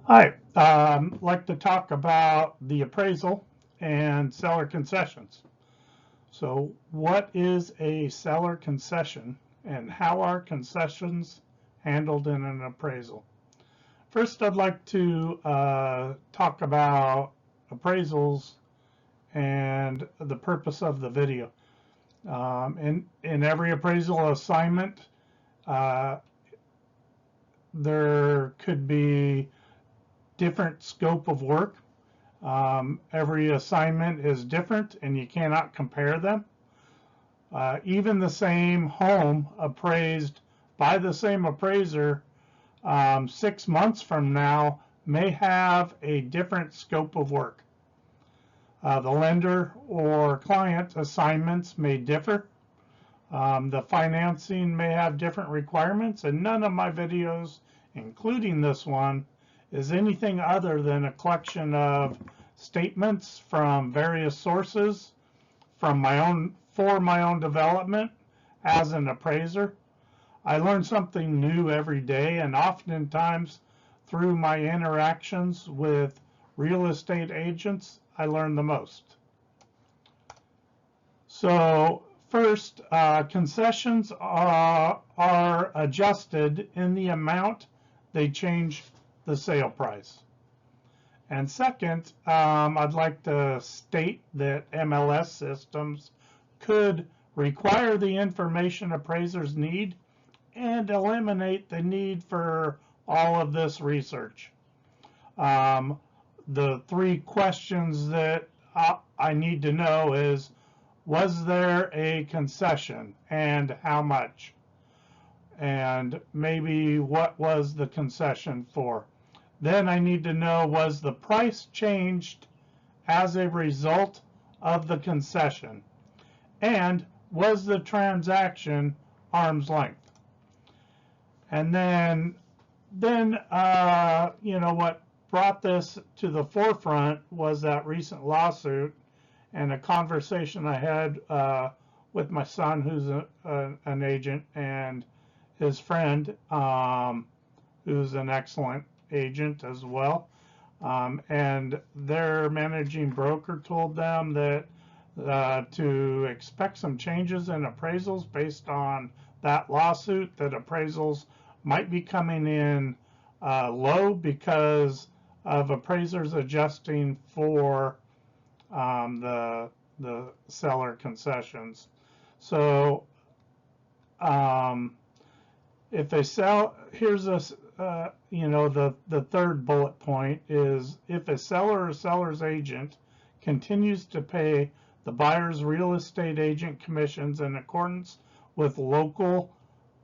Hi, I'd like to talk about the appraisal and seller concessions. So what is a seller concession and how are concessions handled in an appraisal? First, I'd like to talk about appraisals and the purpose of the video. In every appraisal assignment, uh, there could be different scope of work. Every assignment is different and you cannot compare them. Even the same home appraised by the same appraiser 6 months from now may have a different scope of work. The lender or client assignments may differ. The financing may have different requirements, and none of my videos, including this one, is anything other than a collection of statements from various sources for my own development as an appraiser. I learn something new every day, and oftentimes through my interactions with real estate agents, I learn the most. So first, concessions are adjusted in the amount they change the sale price. And second, I'd like to state that MLS systems could require the information appraisers need and eliminate the need for all of this research. The three questions that I need to know is, was there a concession and how much? And maybe what was the concession for? Then I need to know, was the price changed as a result of the concession? And was the transaction arm's length? And then what brought this to the forefront was that recent lawsuit and a conversation I had with my son, who's an agent, and his friend, who's an excellent agent as well. And their managing broker told them that to expect some changes in appraisals based on that lawsuit, that appraisals might be coming in low because of appraisers adjusting for the seller concessions. So if they sell, here's a the third bullet point is, if a seller or seller's agent continues to pay the buyer's real estate agent commissions in accordance with local,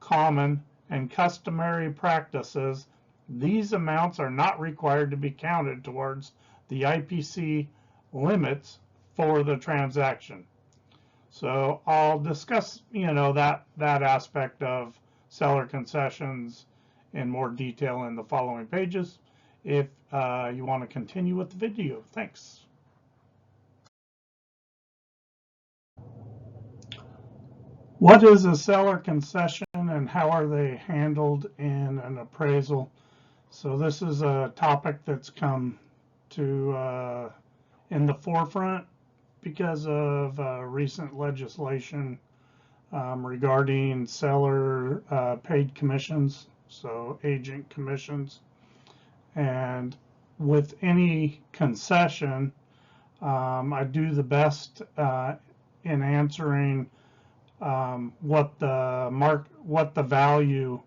common, and customary practices, these amounts are not required to be counted towards the IPC limits for the transaction. So I'll discuss, that aspect of seller concessions in more detail in the following pages if you want to continue with the video. Thanks. What is a seller concession and how are they handled in an appraisal? So this is a topic that's come to in the forefront because of recent legislation regarding seller paid commissions, so agent commissions. And with any concession, I do the best in answering what the value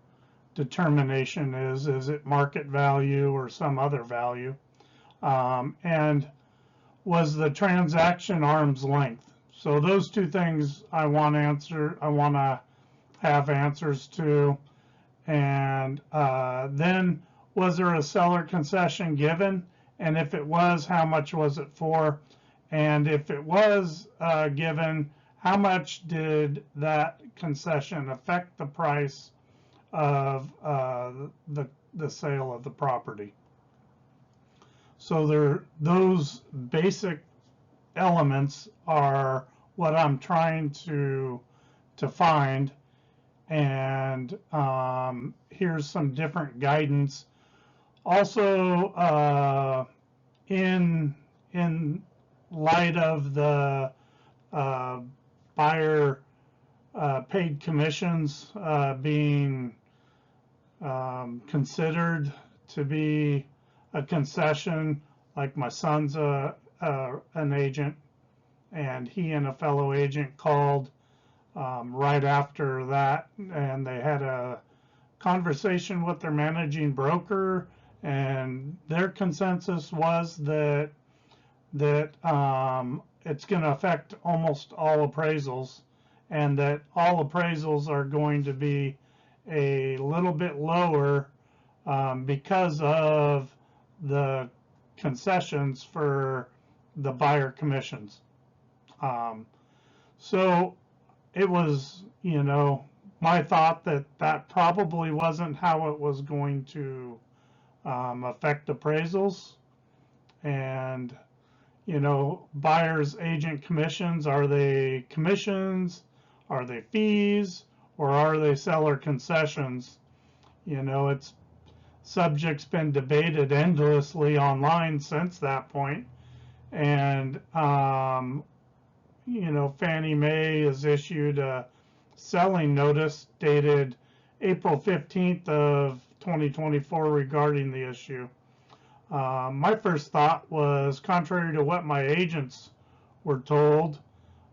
determination is. Is it market value or some other value? And was the transaction arm's length? So those two things I want to have answers to. And then, was there a seller concession given? And if it was, how much was it for? And if it was given, how much did that concession affect the price of the sale of the property? So those basic elements are what I'm trying to find. And here's some different guidance Also, in light of the buyer paid commissions being considered to be a concession, like my son's an agent, and he and a fellow agent called right after that, and they had a conversation with their managing broker, and their consensus was that it's going to affect almost all appraisals, and that all appraisals are going to be a little bit lower because of the concessions for the buyer commissions. So it was, my thought that that probably wasn't how it was going to affect appraisals. And, buyer's agent commissions, are they commissions? Are they fees? Or are they seller concessions? It's subject's been debated endlessly online since that point. And, Fannie Mae has issued a selling notice dated April 15th of 2024 regarding the issue. My first thought was, contrary to what my agents were told,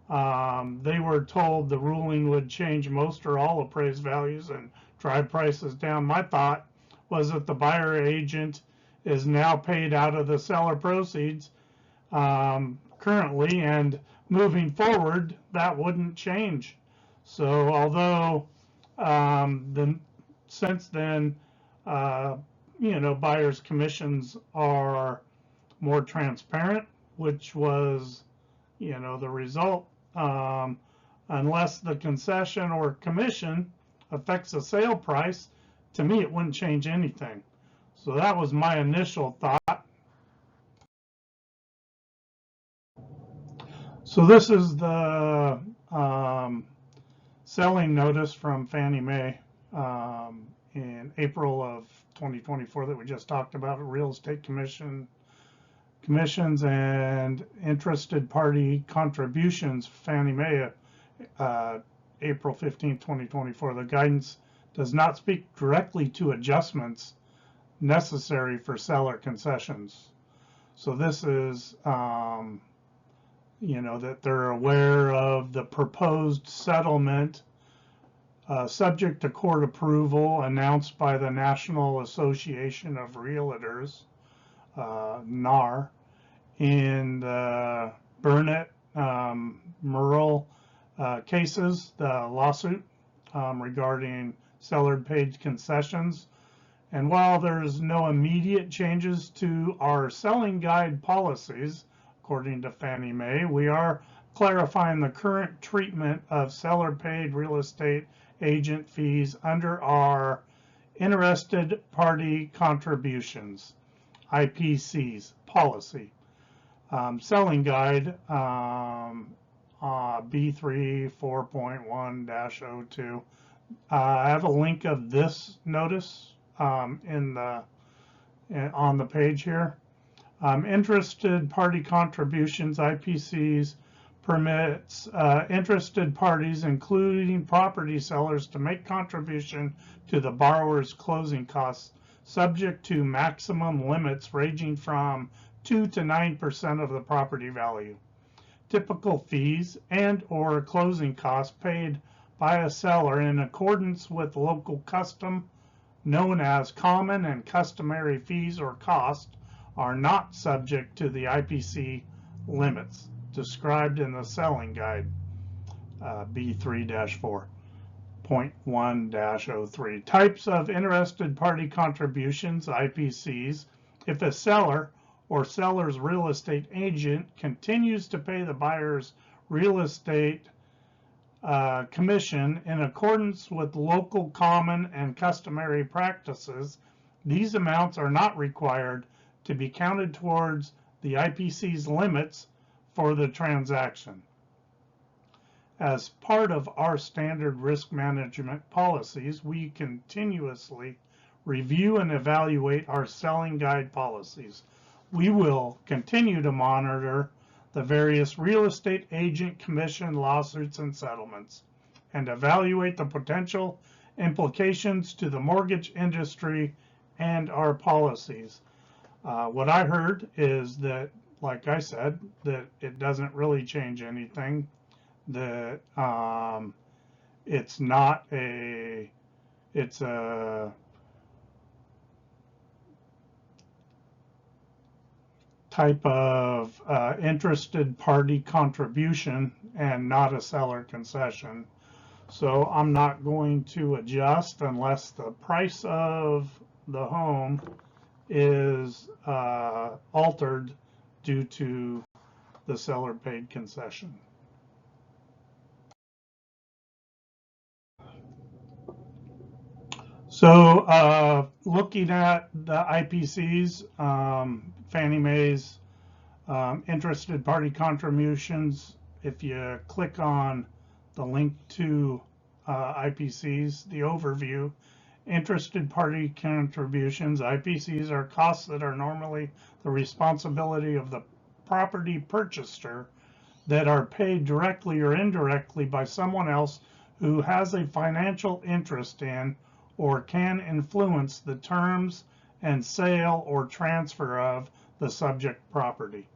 they were told the ruling would change most or all appraised values and drive prices down. My thought was that the buyer agent is now paid out of the seller proceeds currently, and moving forward, that wouldn't change. So although since then, buyers' commissions are more transparent, which was, the result, unless the concession or commission affects the sale price, to me, it wouldn't change anything. So that was my initial thought. So this is the selling notice from Fannie Mae in April of 2024 that we just talked about, real estate commissions and interested party contributions, Fannie Mae, April 15, 2024. The guidance does not speak directly to adjustments necessary for seller concessions. So this is, that they're aware of the proposed settlement subject to court approval announced by the National Association of Realtors, NAR, in the Burnett Merle cases, the lawsuit regarding seller paid concessions. And while there's no immediate changes to our selling guide policies, according to Fannie Mae, we are clarifying the current treatment of seller paid real estate agent fees under our interested party contributions, IPCs policy. Selling guide B3 4.1-02. I have a link of this notice on the page here. Interested party contributions, IPCs, permits interested parties, including property sellers, to make contribution to the borrower's closing costs, subject to maximum limits ranging from 2 to 9% of the property value. Typical fees and or closing costs paid by a seller in accordance with local custom, known as common and customary fees or costs, are not subject to the IPC limits described in the selling guide, B3-4.1-03. Types of interested party contributions, IPCs. If a seller or seller's real estate agent continues to pay the buyer's real estate commission in accordance with local common and customary practices, these amounts are not required to be counted towards the IPC's limits for the transaction. As part of our standard risk management policies, we continuously review and evaluate our selling guide policies. We will continue to monitor the various real estate agent commission lawsuits and settlements and evaluate the potential implications to the mortgage industry and our policies. What I heard is that, like I said, that it doesn't really change anything, that it's not a, it's a type of interested party contribution and not a seller concession. So I'm not going to adjust unless the price of the home is altered due to the seller paid concession. So looking at the IPCs, Fannie Mae's interested party contributions, if you click on the link to IPCs, the overview, interested party contributions, IPCs are costs that are normally the responsibility of the property purchaser that are paid directly or indirectly by someone else who has a financial interest in or can influence the terms and sale or transfer of the subject property.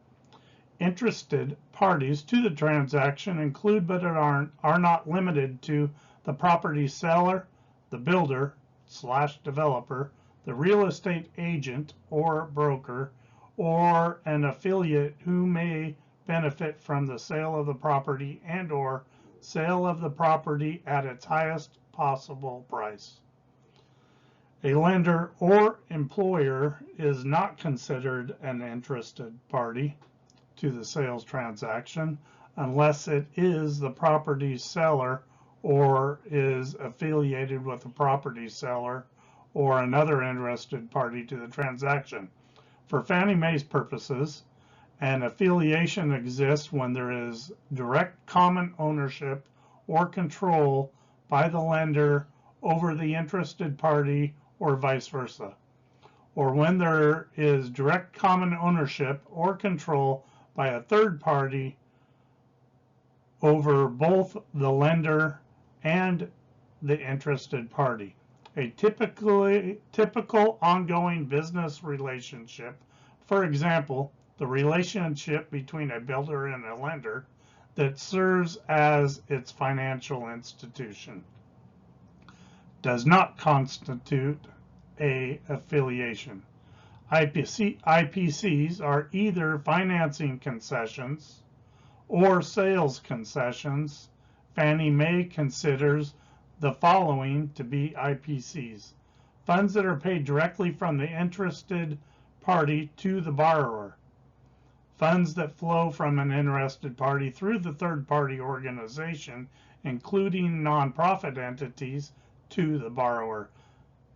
Interested parties to the transaction include but are not limited to the property seller, the builder / developer, the real estate agent or broker, or an affiliate who may benefit from the sale of the property and or sale of the property at its highest possible price. A lender or employer is not considered an interested party to the sales transaction unless it is the property seller or is affiliated with the property seller or another interested party to the transaction. For Fannie Mae's purposes, an affiliation exists when there is direct common ownership or control by the lender over the interested party or vice versa, or when there is direct common ownership or control by a third party over both the lender and the interested party. A typical ongoing business relationship, for example, the relationship between a builder and a lender that serves as its financial institution, does not constitute a affiliation. IPCs are either financing concessions or sales concessions. Fannie Mae considers the following to be IPCs: funds that are paid directly from the interested party to the borrower, funds that flow from an interested party through the third party organization, including nonprofit entities, to the borrower,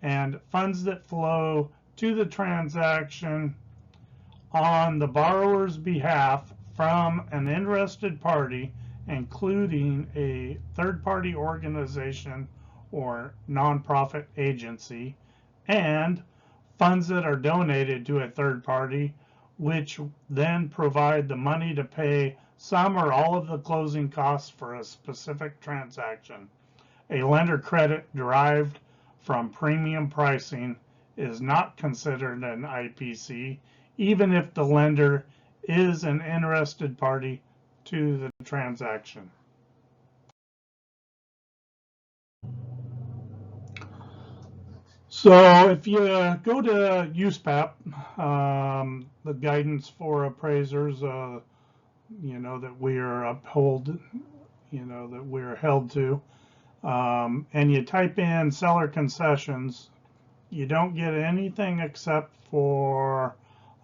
and funds that flow to the transaction on the borrower's behalf from an interested party, including a third-party organization or nonprofit agency, and funds that are donated to a third party, which then provide the money to pay some or all of the closing costs for a specific transaction. A lender credit derived from premium pricing is not considered an IPC, even if the lender is an interested party to the transaction. So if you go to USPAP, the guidance for appraisers, that we are upheld, that we're held to, and you type in seller concessions, you don't get anything except for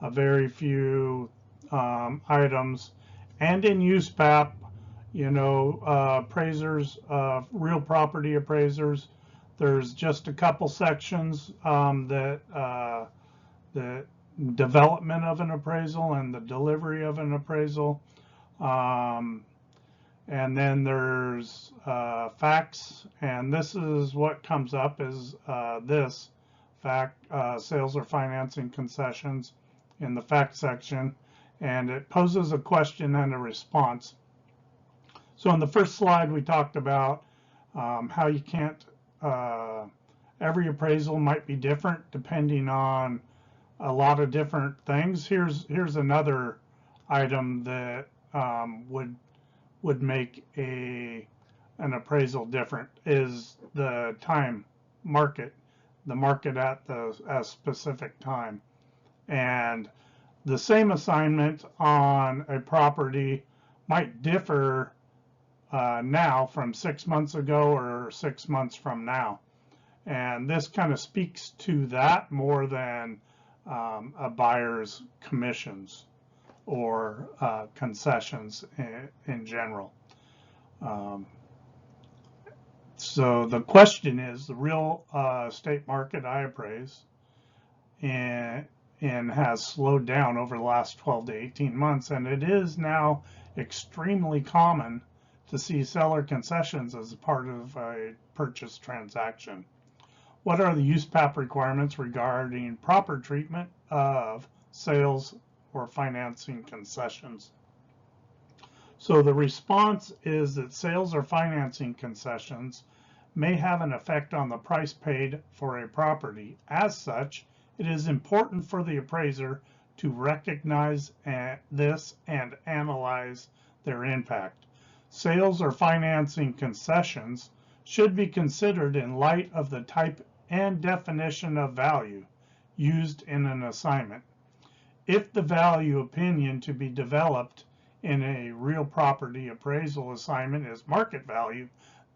a very few items. And in USPAP, appraisers, real property appraisers, there's just a couple sections that development of an appraisal and the delivery of an appraisal. And then there's facts, and this is what comes up is this sales or financing concessions in the fact section, and it poses a question and a response. So in the first slide, we talked about how you can't, every appraisal might be different depending on a lot of different things. Here's another item that would make an appraisal different, is the time market, the market at a specific time. And the same assignment on a property might differ now from 6 months ago or 6 months from now. And this kind of speaks to that more than a buyer's commissions or concessions in general. So the question is, the real estate market I appraise and has slowed down over the last 12 to 18 months, and it is now extremely common to see seller concessions as a part of a purchase transaction. What are the USPAP requirements regarding proper treatment of sales or financing concessions? So the response is that sales or financing concessions may have an effect on the price paid for a property. As such, it is important for the appraiser to recognize this and analyze their impact. Sales or financing concessions should be considered in light of the type and definition of value used in an assignment. If the value opinion to be developed in a real property appraisal assignment is market value,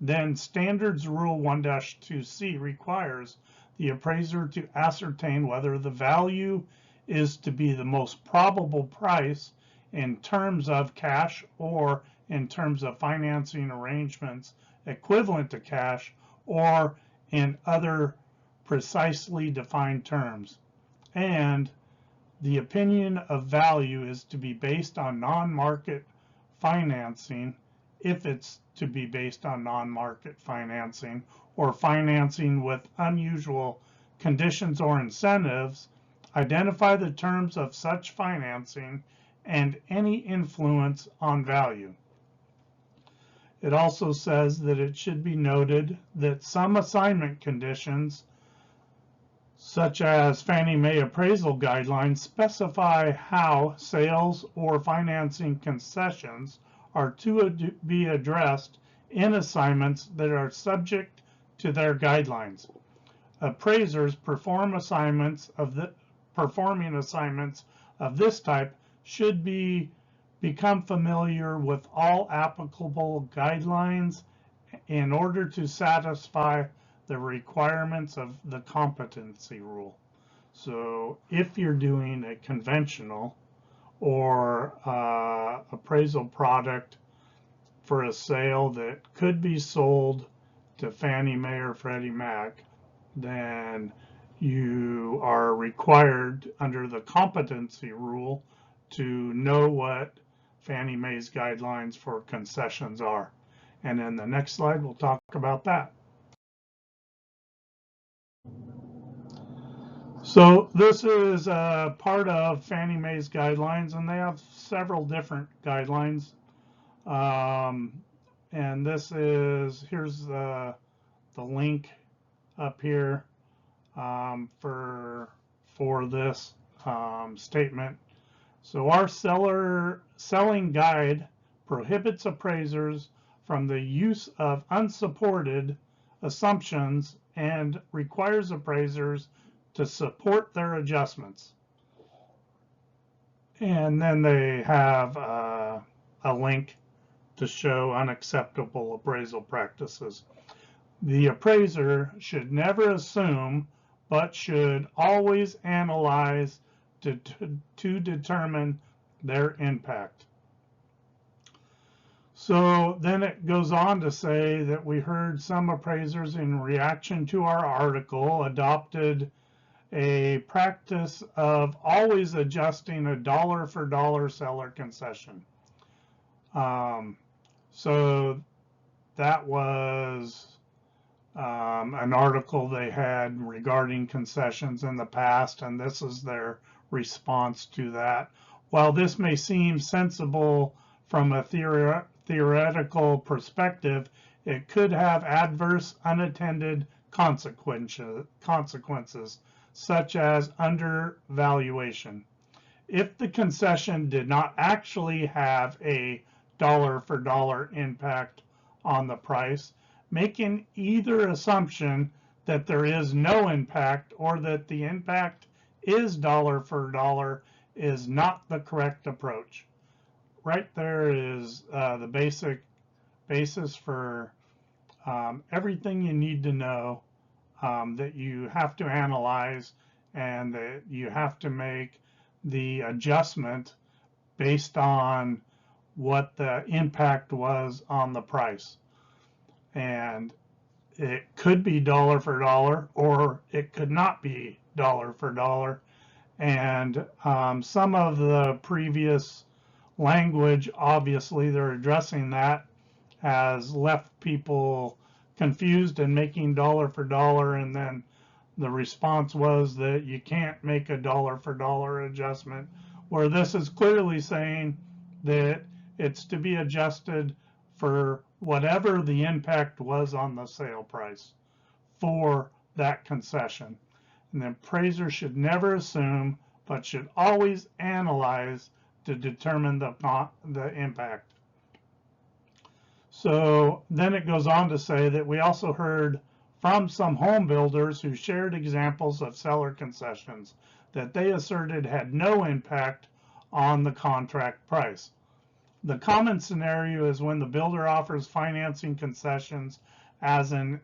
then Standards Rule 1-2C requires the appraiser to ascertain whether the value is to be the most probable price in terms of cash or in terms of financing arrangements equivalent to cash or in other precisely defined terms. And the opinion of value is to be based on non-market financing if it's to be based on non-market financing or financing with unusual conditions or incentives. Identify the terms of such financing and any influence on value. It also says that it should be noted that some assignment conditions, such as Fannie Mae appraisal guidelines, specify how sales or financing concessions are to be addressed in assignments that are subject to their guidelines. Appraisers performing assignments of this type should become familiar with all applicable guidelines in order to satisfy the requirements of the competency rule. So if you're doing a conventional or appraisal product for a sale that could be sold to Fannie Mae or Freddie Mac, then you are required under the competency rule to know what Fannie Mae's guidelines for concessions are. And in the next slide, we'll talk about that. So this is part of Fannie Mae's guidelines, and they have several different guidelines. And this is, here's the link up here for this statement. So our selling guide prohibits appraisers from the use of unsupported assumptions and requires appraisers to support their adjustments. And then they have a link to show unacceptable appraisal practices. The appraiser should never assume, but should always analyze to determine their impact. So then it goes on to say that we heard some appraisers in reaction to our article adopted a practice of always adjusting a dollar for dollar seller concession. So that was an article they had regarding concessions in the past, and this is their response to that. While this may seem sensible from a theoretical perspective, it could have adverse unintended consequences, such as undervaluation. If the concession did not actually have a dollar for dollar impact on the price, making either assumption that there is no impact or that the impact is dollar for dollar is not the correct approach. Right there is the basis for everything you need to know that you have to analyze and that you have to make the adjustment based on what the impact was on the price. And it could be dollar for dollar, or it could not be dollar for dollar. And some of the previous language, obviously, they're addressing that, has left people confused and making dollar for dollar. And then the response was that you can't make a dollar for dollar adjustment, where this is clearly saying that it's to be adjusted for whatever the impact was on the sale price for that concession. And the appraiser should never assume, but should always analyze to determine the impact. So then it goes on to say that we also heard from some home builders who shared examples of seller concessions that they asserted had no impact on the contract price. The common scenario is when the builder offers financing concessions as an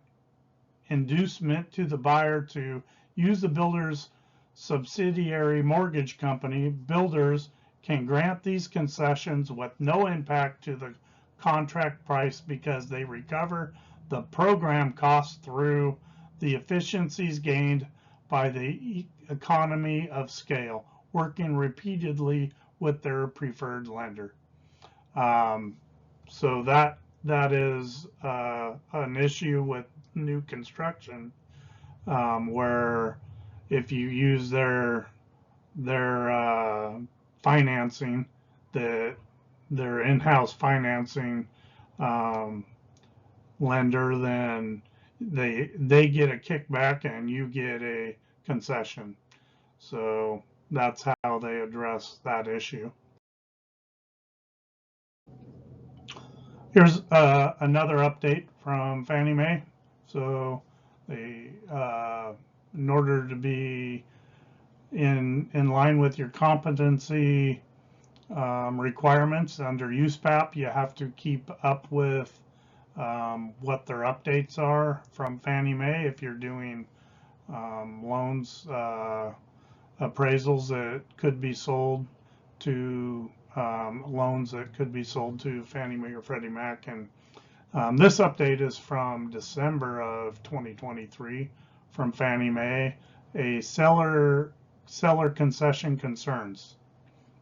inducement to the buyer to use the builder's subsidiary mortgage company. Builders can grant these concessions with no impact to the contract price because they recover the program costs through the efficiencies gained by the economy of scale, working repeatedly with their preferred lender. So that is an issue with new construction, where if you use their financing, their in-house financing lender, then they get a kickback and you get a concession. So that's how they address that issue. Here's another update from Fannie Mae. So they, in order to be in line with your competency requirements under USPAP, you have to keep up with what their updates are from Fannie Mae. If you're doing loans, appraisals that could be sold to loans that could be sold to Fannie Mae or Freddie Mac. And this update is from December of 2023 from Fannie Mae, a seller concession concerns.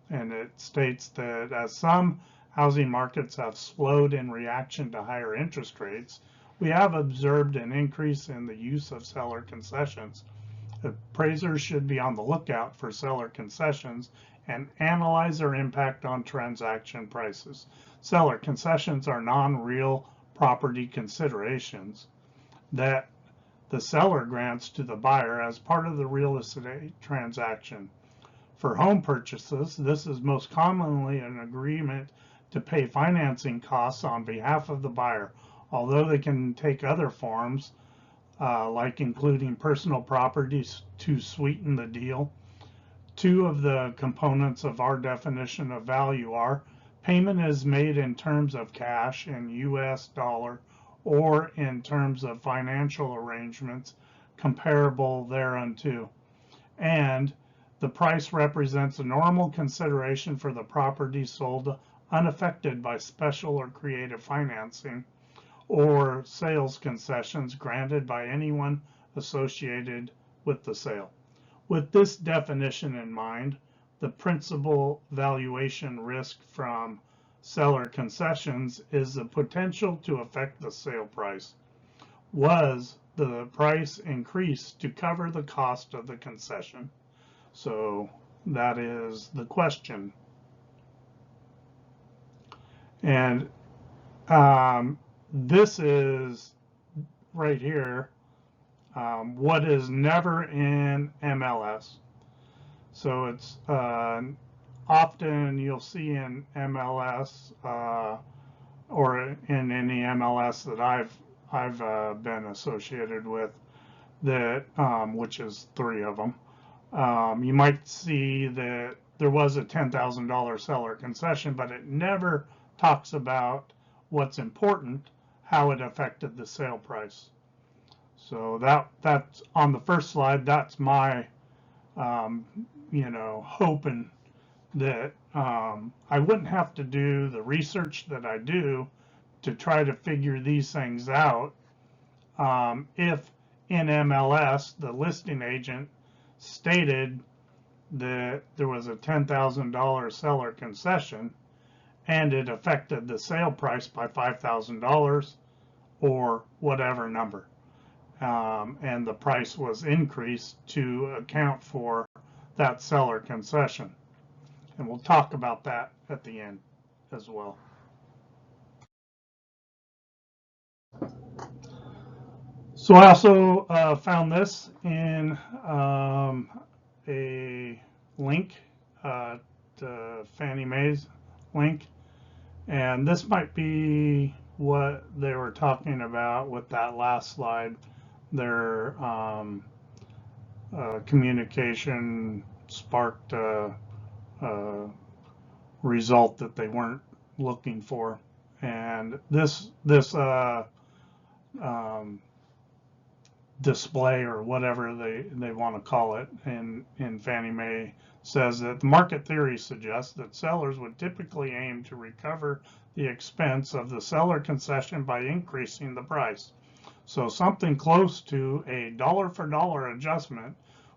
And it states that as some housing markets have slowed in reaction to higher interest rates, we have observed an increase in the use of seller concessions. Appraisers should be on the lookout for seller concessions and analyze their impact on transaction prices. Seller concessions are non-real property considerations that the seller grants to the buyer as part of the real estate transaction. For home purchases, this is most commonly an agreement to pay financing costs on behalf of the buyer, although they can take other forms, like including personal properties to sweeten the deal. Two of the components of our definition of value are payment is made in terms of cash in US dollar or in terms of financial arrangements comparable thereunto, and the price represents a normal consideration for the property sold unaffected by special or creative financing or sales concessions granted by anyone associated with the sale. With this definition in mind, the principal valuation risk from seller concessions is the potential to affect the sale price. was the price increased to cover the cost of the concession? So that is the question. And this is right here what is never in MLS. So it's often you'll see in MLS or in any MLS that I've been associated with, that which is 3 of them. You might see that there was a $10,000 seller concession, but it never talks about what's important, how it affected the sale price. So that's on the first slide. That's my hoping that I wouldn't have to do the research that I do to try to figure these things out if in MLS the listing agent stated that there was a $10,000 seller concession and it affected the sale price by $5,000 or whatever number. And the price was increased to account for that seller concession. And we'll talk about that at the end as well. So I also found this in a link, to Fannie Mae's link, and this might be what they were talking about with that last slide. Their communication sparked a result that they weren't looking for, and this display or whatever they want to call it in Fannie Mae says that the market theory suggests that sellers would typically aim to recover the expense of the seller concession by increasing the price. So something close to a dollar for dollar adjustment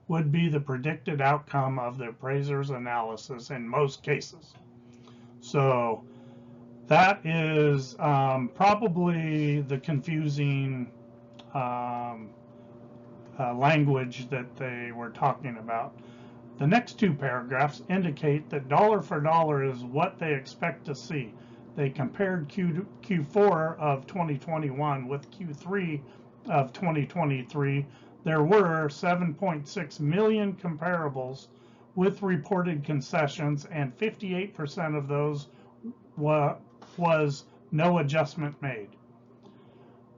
would be the predicted outcome of the appraiser's analysis in most cases. So that is probably the confusing language that they were talking about. The next 2 paragraphs indicate that dollar for dollar is what they expect to see. They compared Q4 of 2021 with Q3 of 2023. There were 7.6 million comparables with reported concessions, and 58% of those was no adjustment made.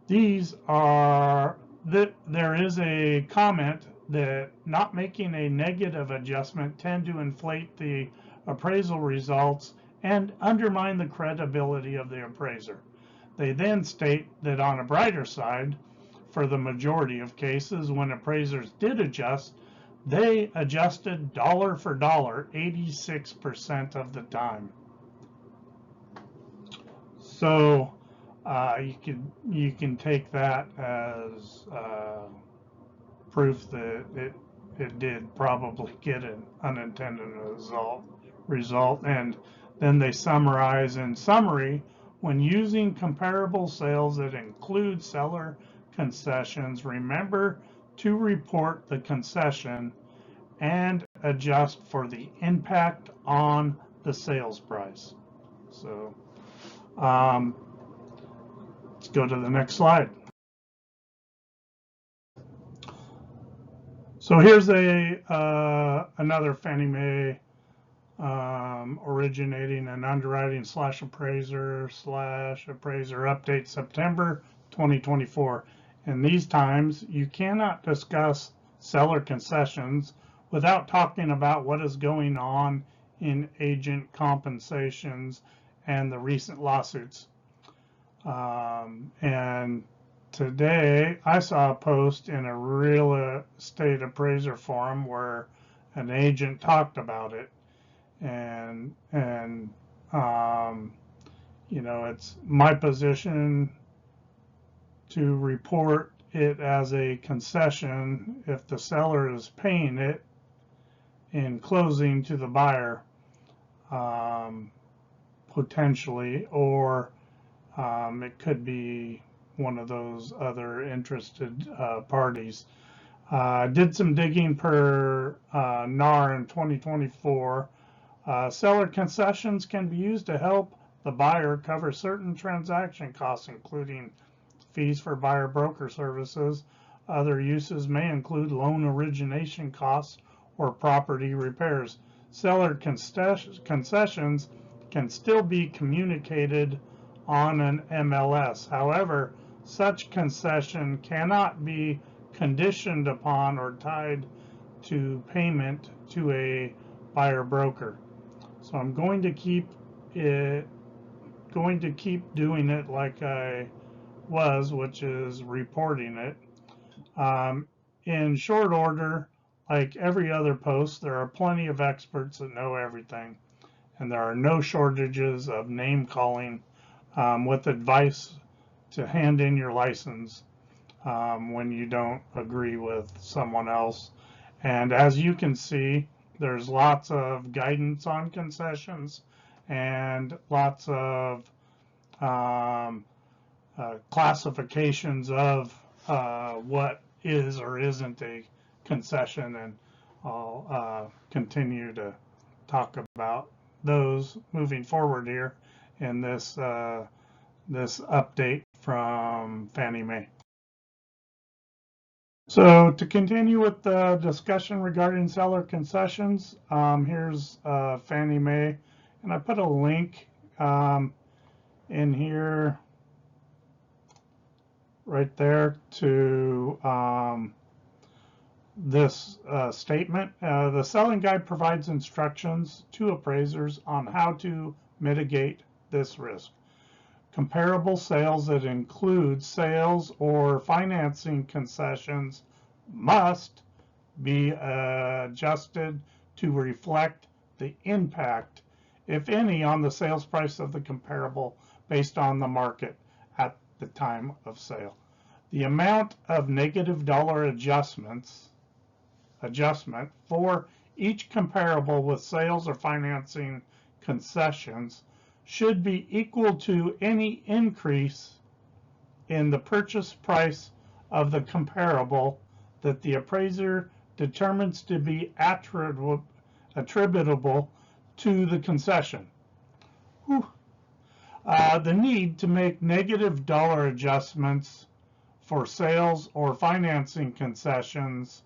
There is a comment that not making a negative adjustment tend to inflate the appraisal results and undermine the credibility of the appraiser. They then state that on a brighter side, for the majority of cases when appraisers did adjust, they adjusted dollar for dollar 86% of the time. So you can take that as proof that it did probably get an unintended result. And then they summarize in summary, when using comparable sales that include seller concessions, remember to report the concession and adjust for the impact on the sales price. So let's go to the next slide. So here's another Fannie Mae originating and underwriting / appraiser update September 2024. In these times, you cannot discuss seller concessions without talking about what is going on in agent compensations and the recent lawsuits. And today I saw a post in a real estate appraiser forum where an agent talked about it, and it's my position to report it as a concession if the seller is paying it in closing to the buyer, potentially, or it could be one of those other interested parties. Did some digging per NAR in 2024. Seller concessions can be used to help the buyer cover certain transaction costs, including fees for buyer broker services. Other uses may include loan origination costs or property repairs. Seller concessions can still be communicated on an MLS. However, such concession cannot be conditioned upon or tied to payment to a buyer broker. So I'm going to keep doing it like I was, which is reporting it. In short order, like every other post, there are plenty of experts that know everything, and there are no shortages of name calling with advice to hand in your license when you don't agree with someone else. And as you can see, there's lots of guidance on concessions and lots of classifications of what is or isn't a concession, and I'll continue to talk about those moving forward here in this this update from Fannie Mae. So to continue with the discussion regarding seller concessions, here's Fannie Mae, and I put a link in here right there to this statement. The selling guide provides instructions to appraisers on how to mitigate this risk. Comparable sales that include sales or financing concessions must be adjusted to reflect the impact, if any, on the sales price of the comparable based on the market at the time of sale. The amount of negative dollar adjustment for each comparable with sales or financing concessions should be equal to any increase in the purchase price of the comparable that the appraiser determines to be attributable to the concession. The need to make negative dollar adjustments for sales or financing concessions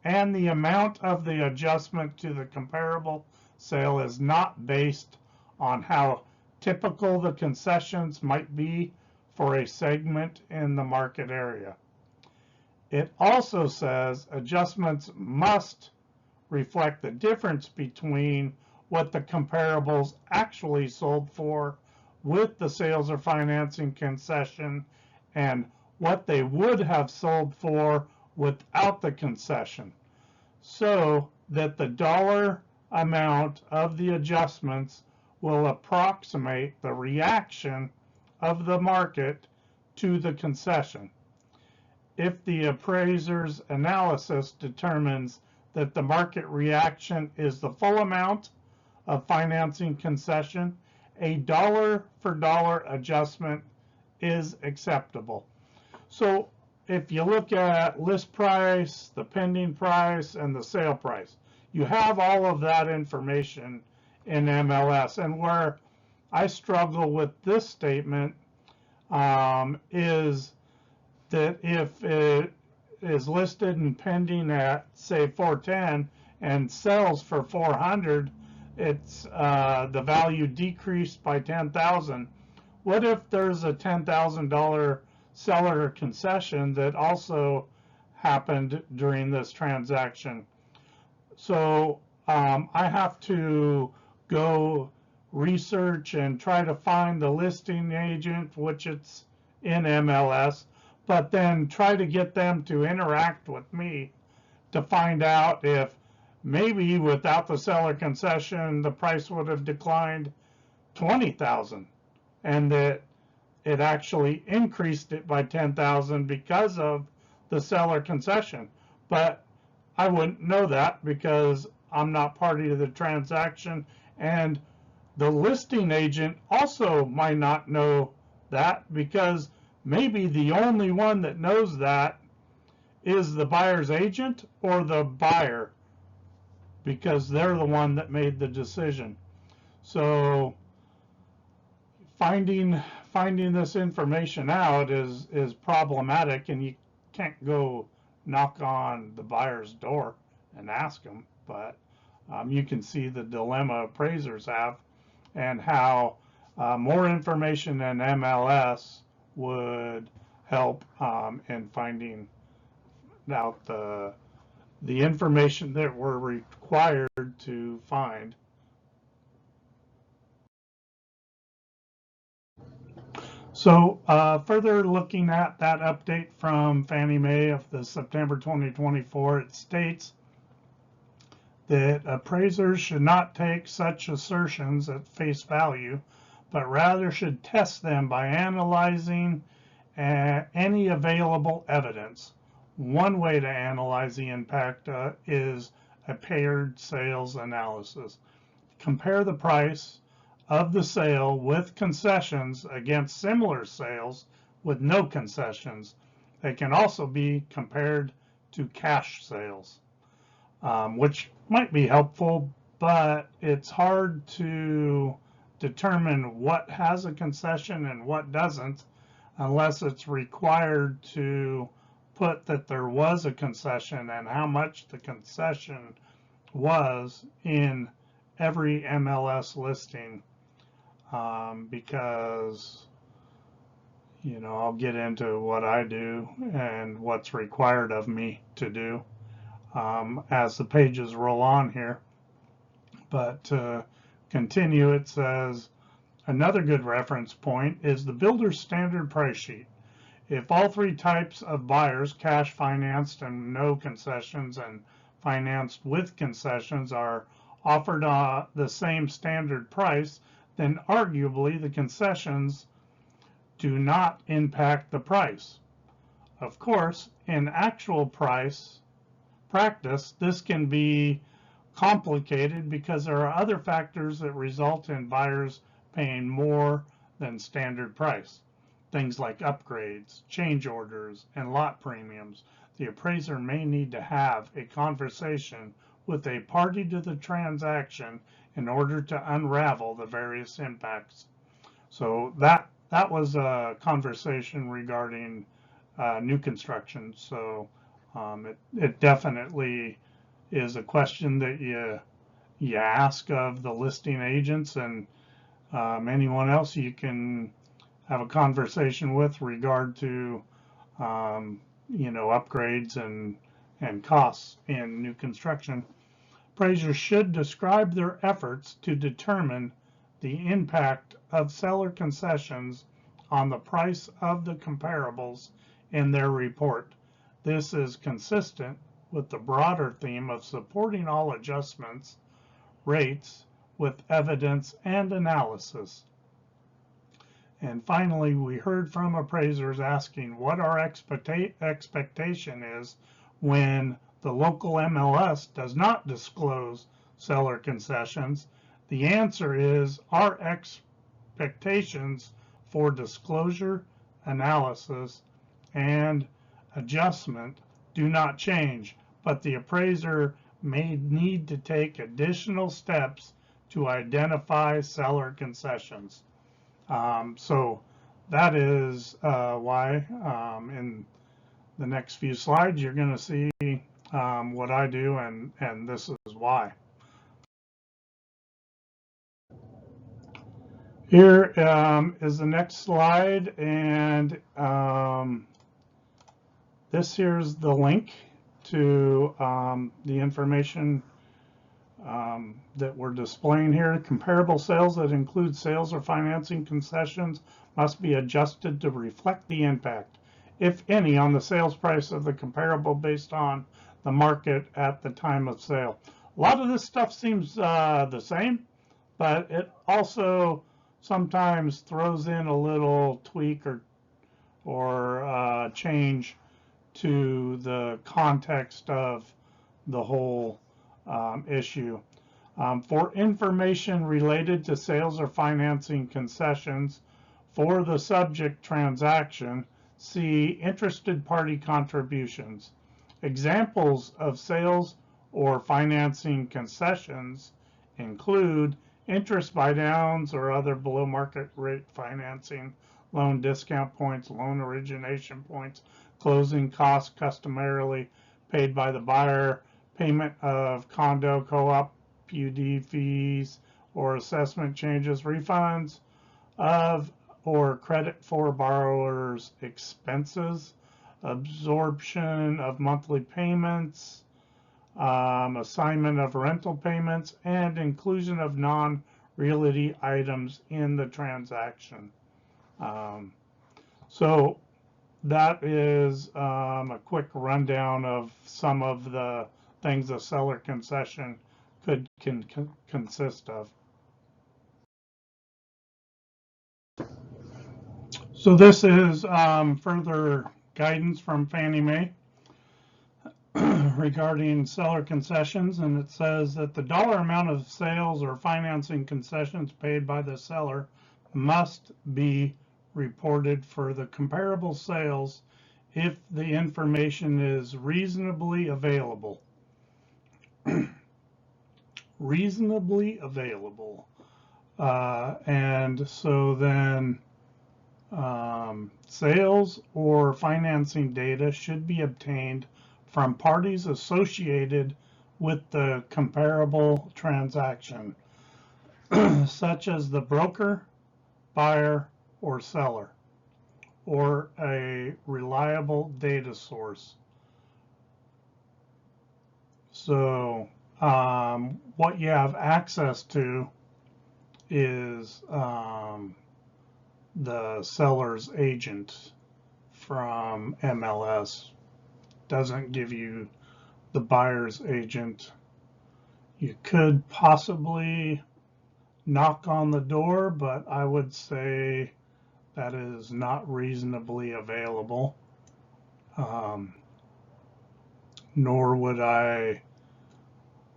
and the amount of the adjustment to the comparable sale is not based on how typical the concessions might be for a segment in the market area. It also says adjustments must reflect the difference between what the comparables actually sold for with the sales or financing concession and what they would have sold for without the concession, so that the dollar amount of the adjustments will approximate the reaction of the market to the concession. If the appraiser's analysis determines that the market reaction is the full amount of financing concession, a dollar for dollar adjustment is acceptable. So if you look at list price, the pending price, and the sale price, you have all of that information in MLS. And where I struggle with this statement is that if it is listed and pending at, say, 410 and sells for 400, it's the value decreased by 10,000. What if there's a $10,000 seller concession that also happened during this transaction? So I have to go research and try to find the listing agent, which it's in MLS, but then try to get them to interact with me to find out if maybe without the seller concession, the price would have declined 20,000 and that it actually increased it by 10,000 because of the seller concession. But I wouldn't know that because I'm not party to the transaction, and the listing agent also might not know that because maybe the only one that knows that is the buyer's agent or the buyer, because they're the one that made the decision. So finding this information out is problematic, and you can't go knock on the buyer's door and ask them. But you can see the dilemma appraisers have, and how more information than MLS would help in finding out the information that we're required to find. So further looking at that update from Fannie Mae of the September 2024, it states that appraisers should not take such assertions at face value, but rather should test them by analyzing any available evidence. One way to analyze the impact is a paired sales analysis. Compare the price of the sale with concessions against similar sales with no concessions. They can also be compared to cash sales, which might be helpful, but it's hard to determine what has a concession and what doesn't unless it's required to put that there was a concession and how much the concession was in every MLS listing. Because, you know, I'll get into what I do and what's required of me to do as the pages roll on here. But to continue, it says, another good reference point is the builder's standard price sheet. If all three types of buyers, cash, financed, and no concessions, and financed with concessions, are offered the same standard price, then arguably the concessions do not impact the price. Of course, in actual practice, this can be complicated because there are other factors that result in buyers paying more than standard price. Things like upgrades, change orders, and lot premiums. The appraiser may need to have a conversation with a party to the transaction in order to unravel the various impacts. So that was a conversation regarding new construction. So it definitely is a question that you ask of the listing agents and anyone else you can have a conversation with regard to you know, upgrades and costs in new construction. Appraisers should describe their efforts to determine the impact of seller concessions on the price of the comparables in their report. This is consistent with the broader theme of supporting all adjustments, rates, with evidence and analysis. And finally, we heard from appraisers asking what our expectation is when the local MLS does not disclose seller concessions. The answer is our expectations for disclosure, analysis, and adjustment do not change, but the appraiser may need to take additional steps to identify seller concessions. So that is why in the next few slides you're going to see what I do, and this is why. Here is the next slide, and this here's the link to the information that we're displaying here. Comparable sales that include sales or financing concessions must be adjusted to reflect the impact, if any, on the sales price of the comparable based on the market at the time of sale. A lot of this stuff seems the same, but it also sometimes throws in a little tweak or change to the context of the whole issue. For information related to sales or financing concessions For the subject transaction, see interested party contributions. Examples of sales or financing concessions include interest buy-downs or other below market rate financing, loan discount points, loan origination points, closing costs customarily paid by the buyer, payment of condo co-op PUD fees or assessment changes, refunds of or credit for borrowers' expenses, absorption of monthly payments, assignment of rental payments, and inclusion of non-realty items in the transaction. So that is a quick rundown of some of the things a seller concession can consist of. So this is further guidance from Fannie Mae regarding seller concessions, and it says that the dollar amount of sales or financing concessions paid by the seller must be reported for the comparable sales if the information is reasonably available. Reasonably available. And so then sales or financing data should be obtained from parties associated with the comparable transaction, such as the broker, buyer, or seller, or a reliable data source. So what you have access to is the seller's agent from MLS. Doesn't give you the buyer's agent. You could possibly knock on the door, but I would say that is not reasonably available. Nor would I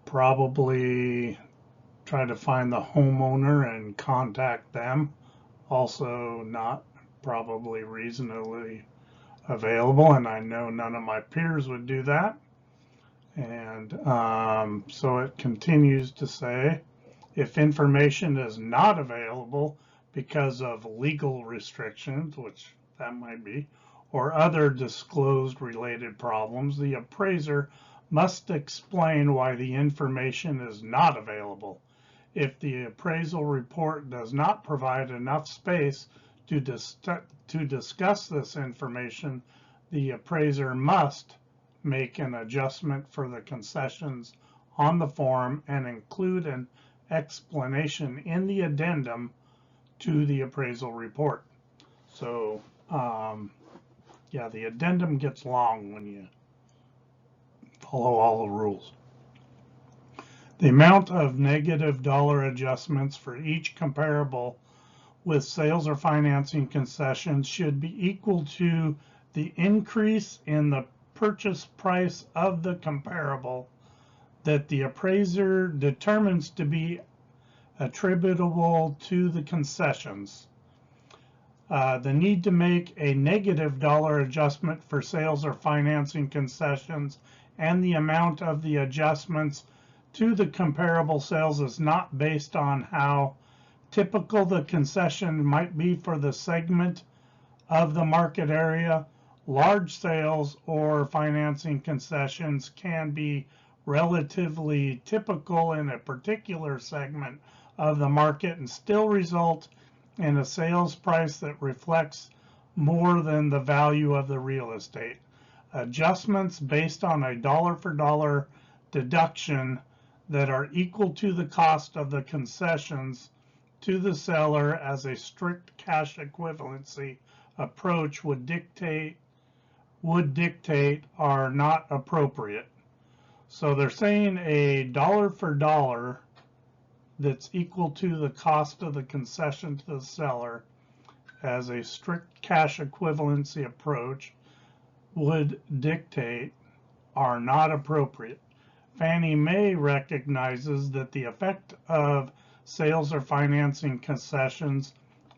probably try to find the homeowner and contact them. Also not probably reasonably available, and I know none of my peers would do that. And so it continues to say, if information is not available because of legal restrictions, which that might be, or other disclosed related problems, the appraiser must explain why the information is not available. If the appraisal report does not provide enough space to discuss this information, the appraiser must make an adjustment for the concessions on the form and include an explanation in the addendum to the appraisal report. So, yeah, the addendum gets long when you follow all the rules. The amount of negative dollar adjustments for each comparable with sales or financing concessions should be equal to the increase in the purchase price of the comparable that the appraiser determines to be attributable to the concessions. The need to make a negative dollar adjustment for sales or financing concessions and the amount of the adjustments to the comparable sales is not based on how typical the concession might be for the segment of the market area. Large sales or financing concessions can be relatively typical in a particular segment of the market and still result in a sales price that reflects more than the value of the real estate. Adjustments based on a dollar for dollar deduction that are equal to the cost of the concessions to the seller as a strict cash equivalency approach would dictate are not appropriate. So they're saying a dollar for dollar that's equal to the cost of the concession to the seller as a strict cash equivalency approach would dictate are not appropriate. Fannie Mae recognizes that the effect of sales or financing concessions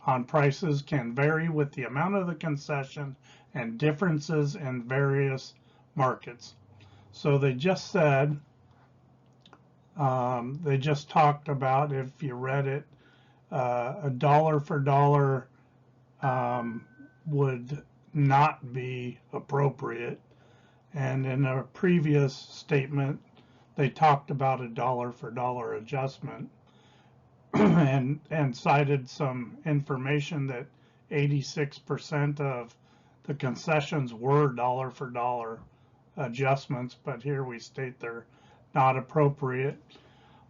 on prices can vary with the amount of the concession and differences in various markets. So they just said, they just talked about, if you read it, a dollar for dollar would not be appropriate. And in a previous statement, they talked about a dollar for dollar adjustment and cited some information that 86% of the concessions were dollar for dollar adjustments, but here we state they're not appropriate.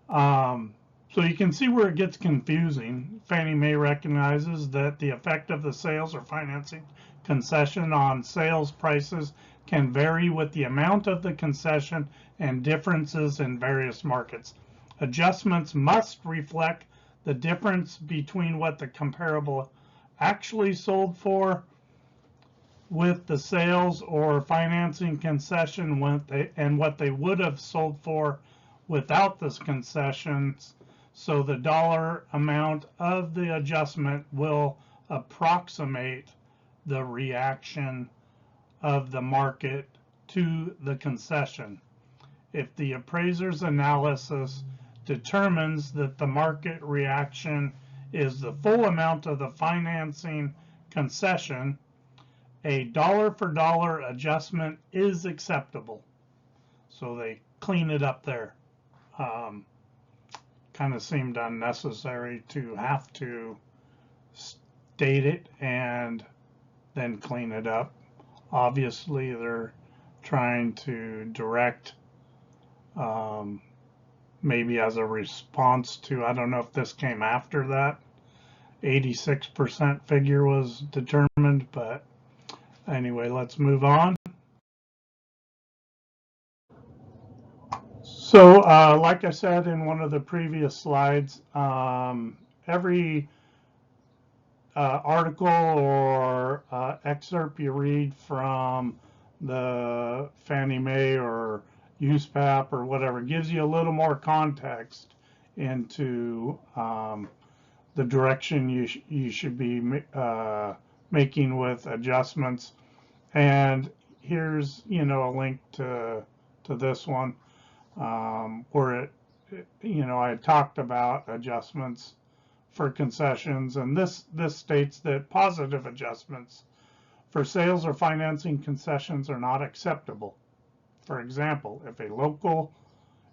So you can see where it gets confusing. Fannie Mae recognizes that the effect of the sales or financing concession on sales prices can vary with the amount of the concession and differences in various markets. Adjustments must reflect the difference between what the comparable actually sold for with the sales or financing concession and what they would have sold for without this concessions. So the dollar amount of the adjustment will approximate the reaction of the market to the concession. If the appraiser's analysis determines that the market reaction is the full amount of the financing concession, a dollar for dollar adjustment is acceptable. So they clean it up there. Kind of seemed unnecessary to have to state it and then clean it up. Obviously, they're trying to direct, maybe as a response to, I don't know if this came after that 86% figure was determined, but anyway, let's move on. So, like I said in one of the previous slides, every article or excerpt you read from the Fannie Mae or USPAP or whatever gives you a little more context into the direction you should be making with adjustments. And here's, a link to this one where I talked about adjustments for concessions, and this states that positive adjustments for sales or financing concessions are not acceptable. For example,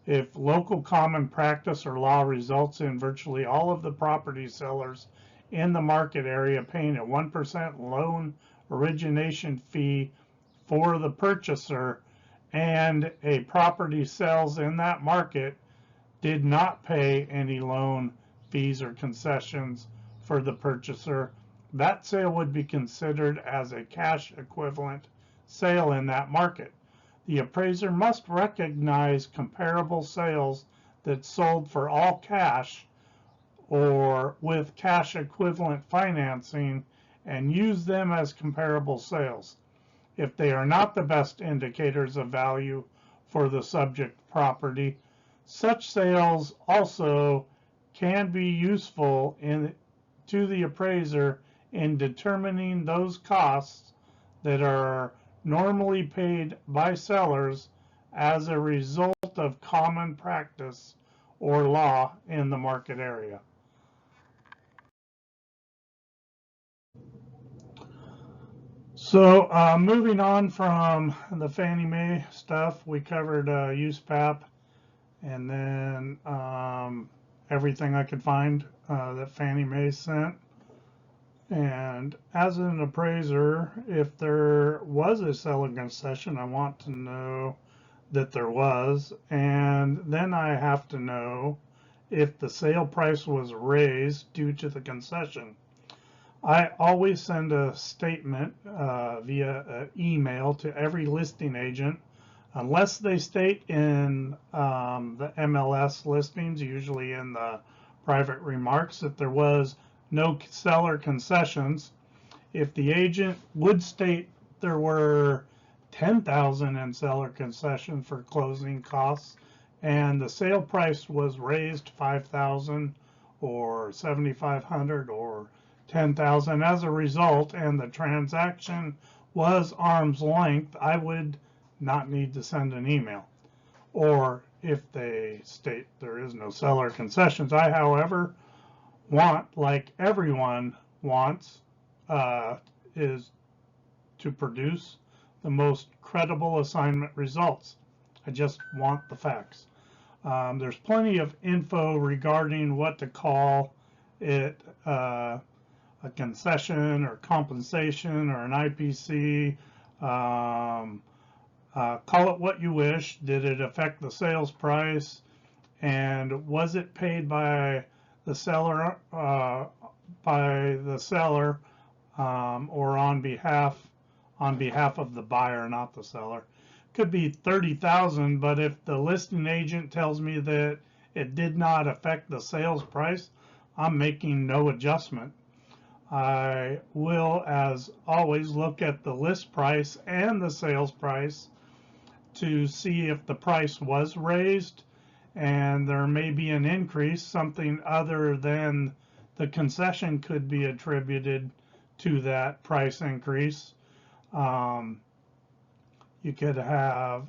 if local common practice or law results in virtually all of the property sellers in the market area paying a 1% loan origination fee for the purchaser, and a property sells in that market did not pay any loan fees or concessions for the purchaser, that sale would be considered as a cash equivalent sale in that market. The appraiser must recognize comparable sales that sold for all cash or with cash equivalent financing and use them as comparable sales. If they are not the best indicators of value for the subject property, such sales also can be useful to the appraiser in determining those costs that are normally paid by sellers as a result of common practice or law in the market area. So moving on from the Fannie Mae stuff, we covered USPAP and then everything I could find that Fannie Mae sent. And as an appraiser, if there was a seller concession, I want to know that there was, and then I have to know if the sale price was raised due to the concession. I always send a statement via email to every listing agent, unless they state in the MLS listings, usually in the private remarks, that there was no seller concessions. If the agent would state there were $10,000 in seller concession for closing costs and the sale price was raised $5,000 or $7,500 or $10,000 as a result, and the transaction was arm's length, I would not need to send an email. Or if they state there is no seller concessions, I, however, want, like everyone wants, is to produce the most credible assignment results. I just want the facts. There's plenty of info regarding what to call it, a concession or compensation or an IPC. Call it what you wish. Did it affect the sales price? And was it paid by the seller, or on behalf of the buyer, not the seller? Could be 30,000, but if the listing agent tells me that it did not affect the sales price, I'm making no adjustment. I will, as always, look at the list price and the sales price to see if the price was raised and there may be an increase. Something other than the concession could be attributed to that price increase. You could have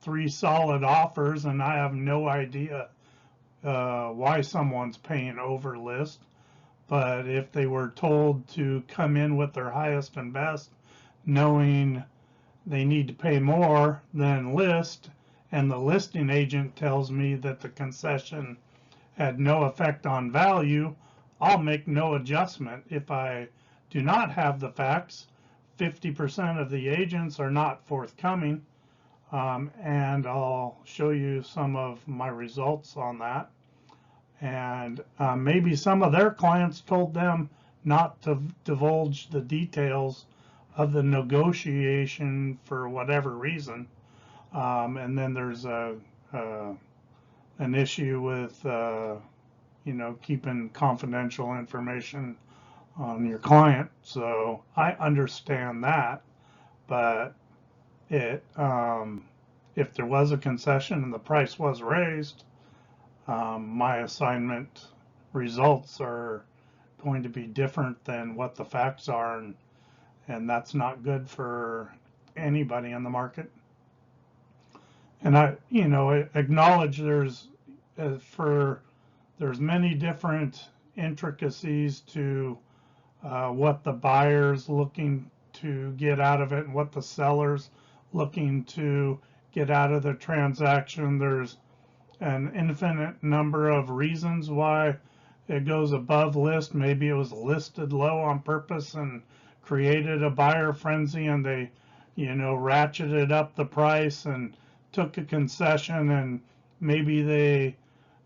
3 solid offers and I have no idea why someone's paying over list. But if they were told to come in with their highest and best, knowing they need to pay more than list, and the listing agent tells me that the concession had no effect on value, I'll make no adjustment. If I do not have the facts, 50% of the agents are not forthcoming, and I'll show you some of my results on that. And maybe some of their clients told them not to divulge the details of the negotiation for whatever reason. And then there's an issue with keeping confidential information on your client. So I understand that, but if there was a concession and the price was raised, my assignment results are going to be different than what the facts are, and that's not good for anybody in the market. And I acknowledge there's many different intricacies to what the buyer's looking to get out of it and what the seller's looking to get out of the transaction. There's an infinite number of reasons why it goes above list. Maybe it was listed low on purpose and created a buyer frenzy, and they ratcheted up the price and took a concession, and maybe they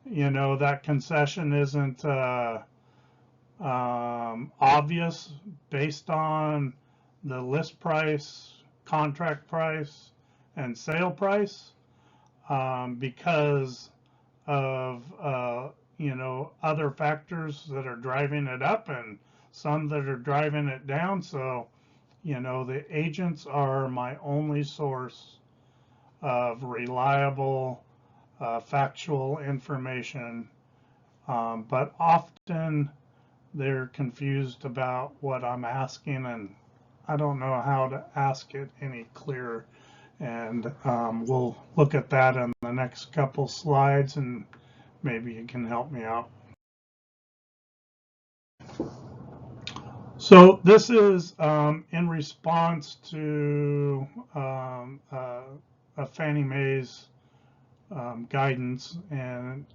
that concession isn't obvious based on the list price, contract price, and sale price, because of other factors that are driving it up and some that are driving it down. So the agents are my only source of reliable factual information, but often they're confused about what I'm asking, and I don't know how to ask it any clearer. And we'll look at that in the next couple slides, and maybe you can help me out. So this is in response to a Fannie Mae's guidance, and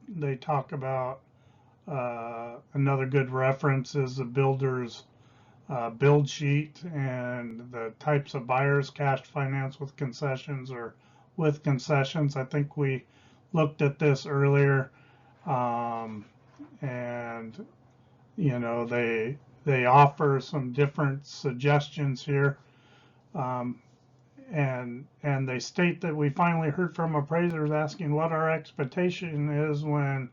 they talk about another good reference is the builder's build sheet and the types of buyers: cash finance with concessions or with concessions. I think we looked at this earlier, and they offer some different suggestions here, and they state that we finally heard from appraisers asking what our expectation is when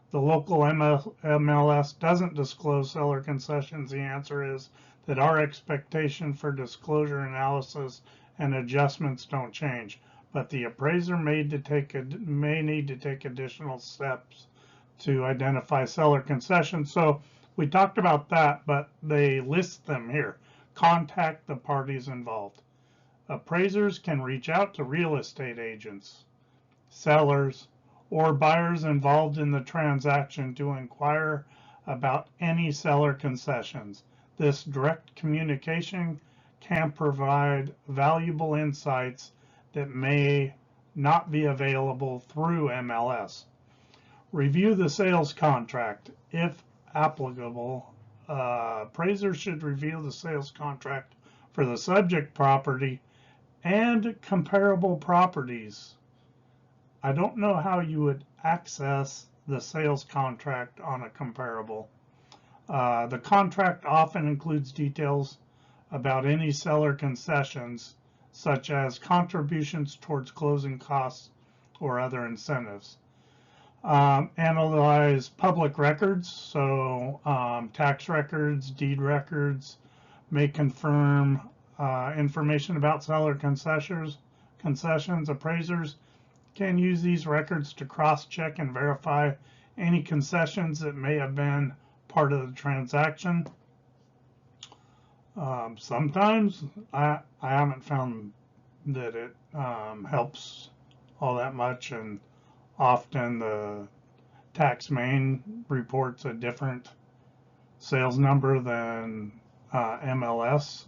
the local MLS doesn't disclose seller concessions. The answer is that our expectation for disclosure analysis and adjustments don't change, but the appraiser may need to take additional steps to identify seller concessions. So We talked about that, but they list them here. Contact the parties involved. Appraisers can reach out to real estate agents, sellers, or buyers involved in the transaction to inquire about any seller concessions. This direct communication can provide valuable insights that may not be available through MLS. Review the sales contract. If applicable, appraisers should review the sales contract for the subject property and comparable properties. I don't know how you would access the sales contract on a comparable. The contract often includes details about any seller concessions, such as contributions towards closing costs or other incentives. Analyze public records, so tax records, deed records, may confirm information about seller concessions. Appraisers can use these records to cross-check and verify any concessions that may have been part of the transaction. Sometimes I haven't found that it helps all that much, and often the tax main reports a different sales number than MLS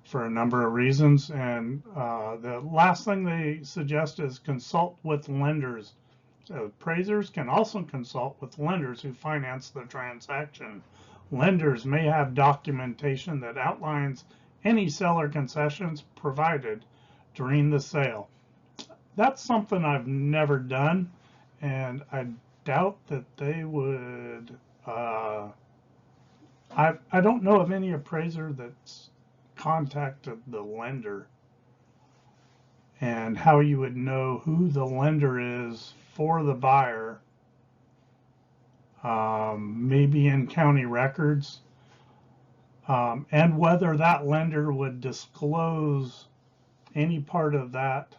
for a number of reasons. And the last thing they suggest is consult with lenders. Appraisers can also consult with lenders who finance the transaction. Lenders may have documentation that outlines any seller concessions provided during the sale. That's something I've never done, and I doubt that they would. I don't know of any appraiser that's contacted the lender, and how you would know who the lender is for the buyer. Maybe in county records, and whether that lender would disclose any part of that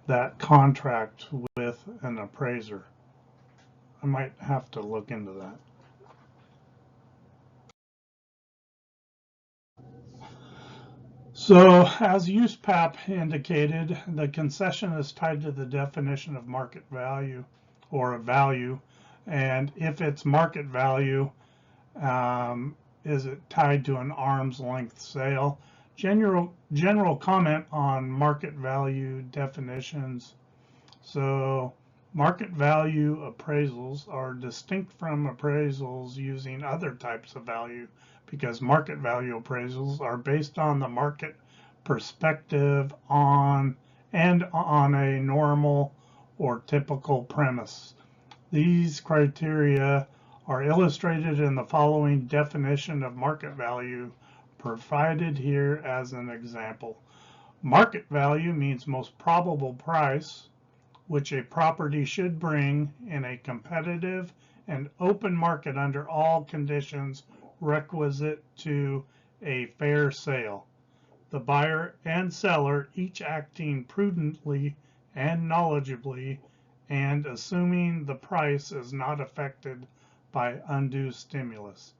that contract with an appraiser. I might have to look into that. So, as USPAP indicated, the concession is tied to the definition of market value or a value, and if it's market value, is it tied to an arm's length sale? General comment on market value definitions. So, market value appraisals are distinct from appraisals using other types of value, because market value appraisals are based on the market perspective on a normal or typical premise. These criteria are illustrated in the following definition of market value, provided here as an example. Market value means most probable price which a property should bring in a competitive and open market under all conditions requisite to a fair sale. The buyer and seller each acting prudently and knowledgeably and assuming the price is not affected by undue stimulus.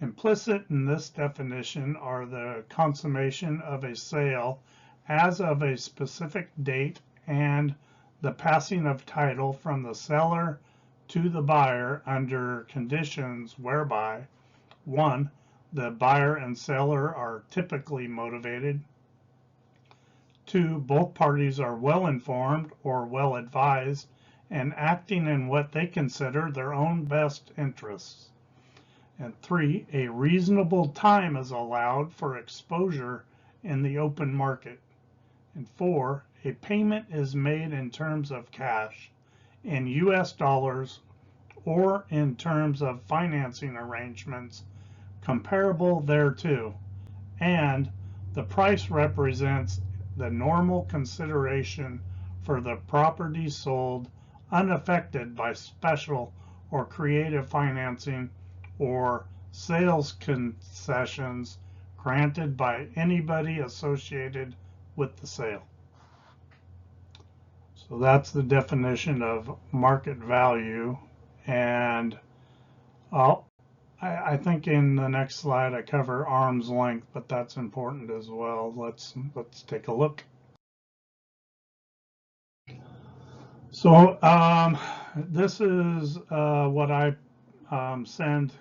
Implicit in this definition are the consummation of a sale as of a specific date and the passing of title from the seller to the buyer under conditions whereby 1. The buyer and seller are typically motivated. 2. Both parties are well informed or well advised and acting in what they consider their own best interests. And 3. A reasonable time is allowed for exposure in the open market. And 4. A payment is made in terms of cash, in US dollars, or in terms of financing arrangements comparable thereto, and the price represents the normal consideration for the property sold, unaffected by special or creative financing or sales concessions granted by anybody associated with the sale. So that's the definition of market value. And I think in the next slide I cover arm's length, but that's important as well. Let's take a look. So this is what I send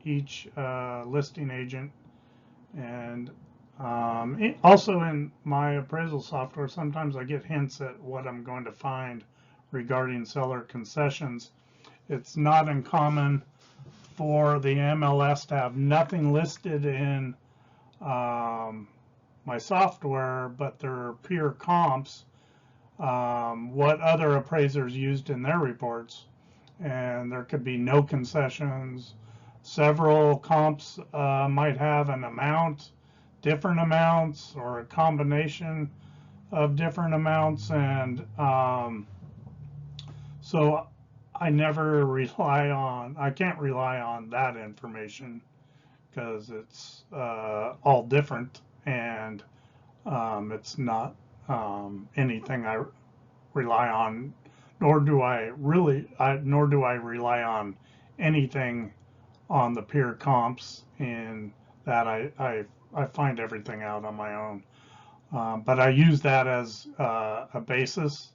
each listing agent, and also in my appraisal software, sometimes I get hints at what I'm going to find regarding seller concessions. It's not uncommon for the MLS to have nothing listed in my software, but there are peer comps, what other appraisers used in their reports, and there could be no concessions. Several comps might have an amount, different amounts, or a combination of different amounts, and so I never rely on, I can't rely on that information because it's all different, and it's not anything I rely on, nor do I rely on anything on the peer comps, in that I find everything out on my own. But I use that as a basis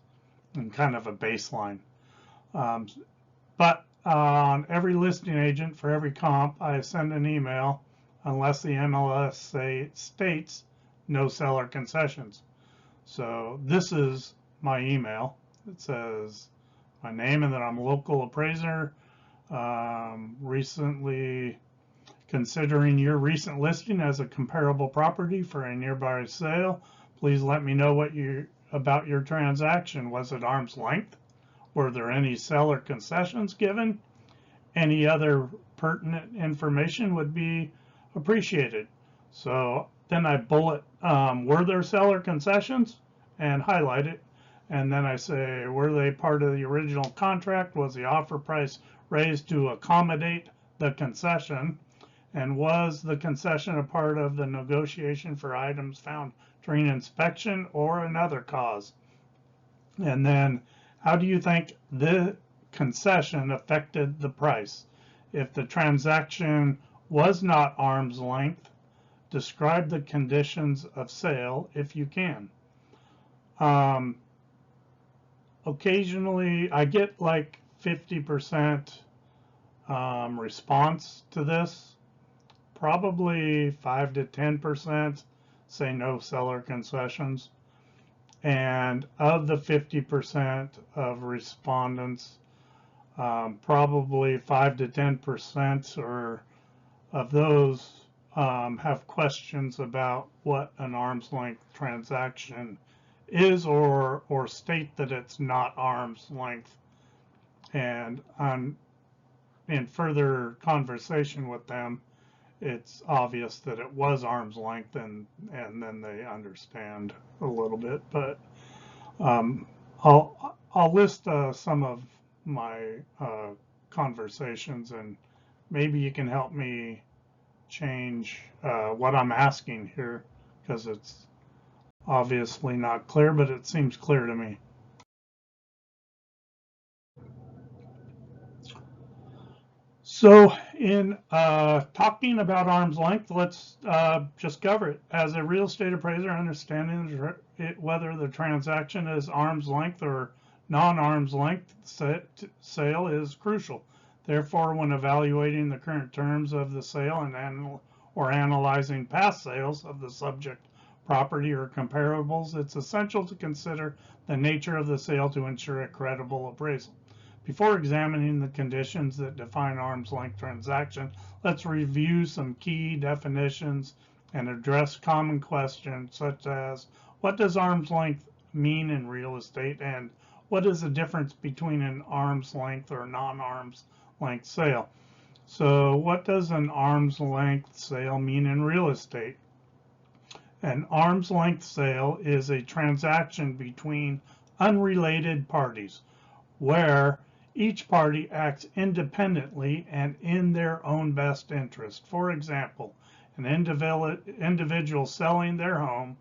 and kind of a baseline. But on every listing agent for every comp, I send an email unless the MLS states no seller concessions. So this is my email. It says my name and that I'm a local appraiser. Recently considering your recent listing as a comparable property for a nearby sale. Please let me know about your transaction. Was it arm's length? Were there any seller concessions given? Any other pertinent information would be appreciated. So then I bullet, were there seller concessions, and highlight it. And then I say, were they part of the original contract? Was the offer price raised to accommodate the concession? And was the concession a part of the negotiation for items found during inspection or another cause? And then, how do you think the concession affected the price? If the transaction was not arm's length, describe the conditions of sale if you can. Occasionally I get like 50% response to this. Probably 5 to 10% say no seller concessions. And of the 50% of respondents, probably 5 to 10% or of those have questions about what an arm's length transaction is, or state that it's not arm's length. And in further conversation with them, it's obvious that it was arm's length, and then they understand a little bit. But I'll list some of my conversations, and maybe you can help me change what I'm asking here, because it's obviously not clear, but it seems clear to me. So in talking about arm's length, let's just cover it. As a real estate appraiser, understanding whether the transaction is arm's length or non-arm's length sale is crucial. Therefore, when evaluating the current terms of the sale or analyzing past sales of the subject property or comparables, it's essential to consider the nature of the sale to ensure a credible appraisal. Before examining the conditions that define arm's length transaction, let's review some key definitions and address common questions such as, what does arm's length mean in real estate, and what is the difference between an arm's length or non-arm's length sale? So what does an arm's length sale mean in real estate? An arm's length sale is a transaction between unrelated parties where each party acts independently and in their own best interest. For example, an individual selling their home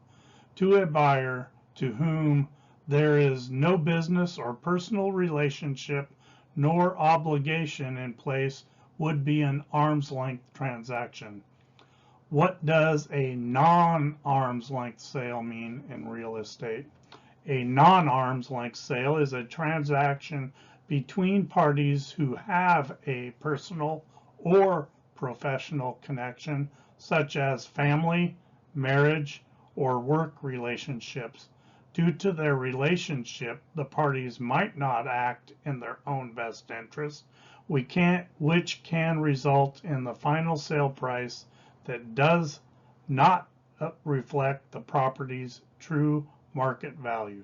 to a buyer to whom there is no business or personal relationship nor obligation in place would be an arm's length transaction. What does a non-arm's length sale mean in real estate? A non-arm's length sale is a transaction between parties who have a personal or professional connection, such as family, marriage, or work relationships. Due to their relationship, the parties might not act in their own best interest, which can result in the final sale price that does not reflect the property's true market value.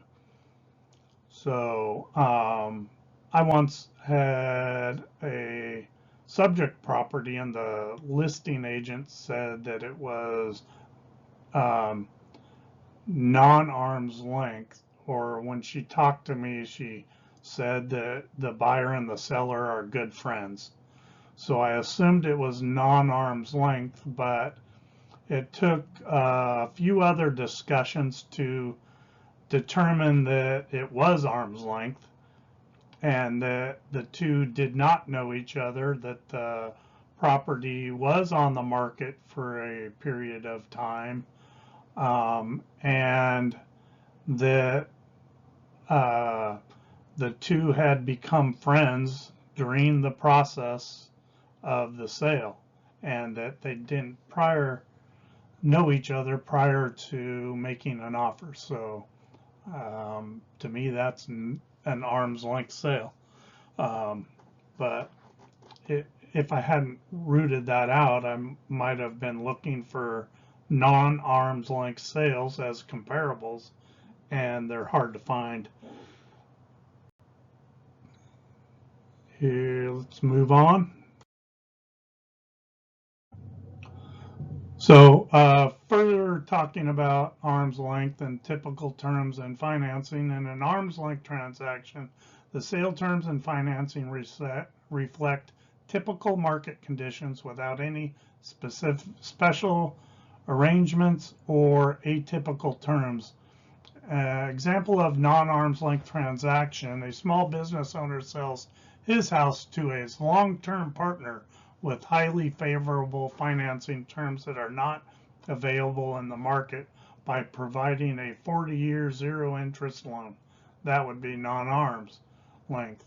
So I once had a subject property and the listing agent said that it was non-arm's length, or when she talked to me, she said that the buyer and the seller are good friends. So I assumed it was non-arm's length, but it took a few other discussions to determine that it was arm's length and that the two did not know each other, that the property was on the market for a period of time, and that the two had become friends during the process of the sale, and that they didn't know each other prior to making an offer. So to me, that's an arm's length sale. But if I hadn't rooted that out, I might have been looking for non-arm's length sales as comparables, and they're hard to find. Here, let's move on. So further talking about arm's length and typical terms and financing. In an arm's length transaction, the sale terms and financing reflect typical market conditions without any special arrangements or atypical terms. Example of non-arm's length transaction: a small business owner sells his house to a long-term partner with highly favorable financing terms that are not available in the market by providing a 40-year zero-interest loan. That would be non-arm's length.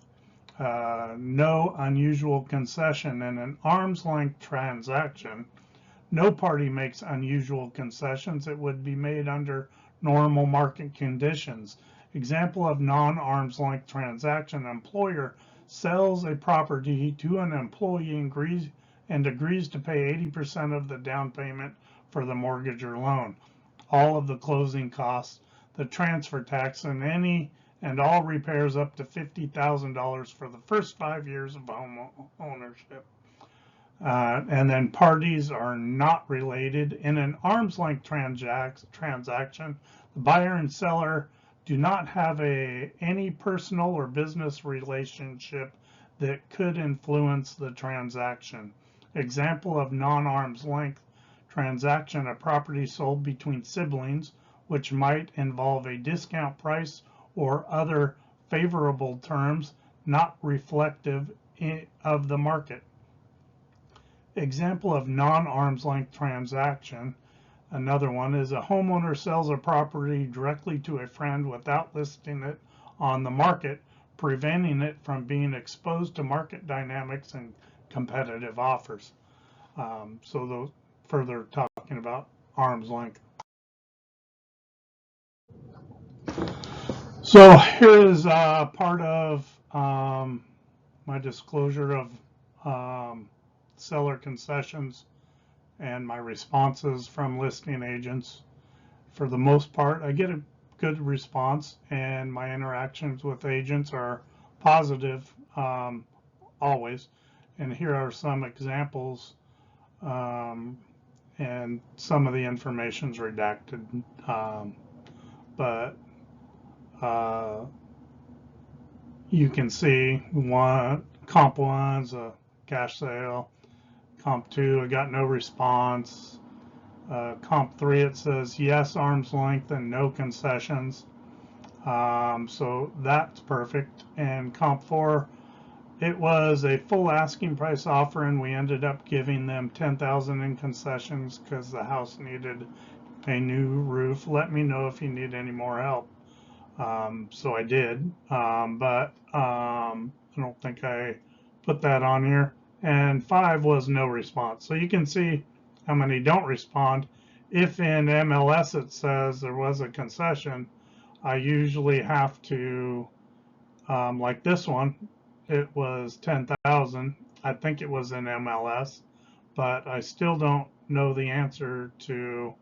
No unusual concession. In an arm's length transaction, no party makes unusual concessions. It would be made under normal market conditions. Example of non-arm's length transaction: employer sells a property to an employee and agrees to pay 80% of the down payment for the mortgage or loan, all of the closing costs, the transfer tax, and any and all repairs up to $50,000 for the first 5 years of home ownership. And then parties are not related. In an arm's length transaction, the buyer and seller do not have any personal or business relationship that could influence the transaction. Example of non-arm's length transaction: a property sold between siblings, which might involve a discount price or other favorable terms not reflective of the market. Example of non-arm's length transaction: another one is a homeowner sells a property directly to a friend without listing it on the market, preventing it from being exposed to market dynamics and competitive offers. So those further talking about arm's length. So here is part of my disclosure of seller concessions and my responses from listing agents. For the most part, I get a good response, and my interactions with agents are positive always. And here are some examples, and some of the information's redacted, but you can see comp 1's a cash sale. Comp 2, I got no response. Comp 3, it says yes, arm's length and no concessions. So that's perfect. And comp 4, it was a full asking price offer, and we ended up giving them 10,000 in concessions because the house needed a new roof. Let me know if you need any more help. So I did, but I don't think I put that on here. And 5 was no response. So you can see how many don't respond. If in MLS it says there was a concession, I usually have to, like this one, it was 10,000. I think it was in MLS, but I still don't know the answer to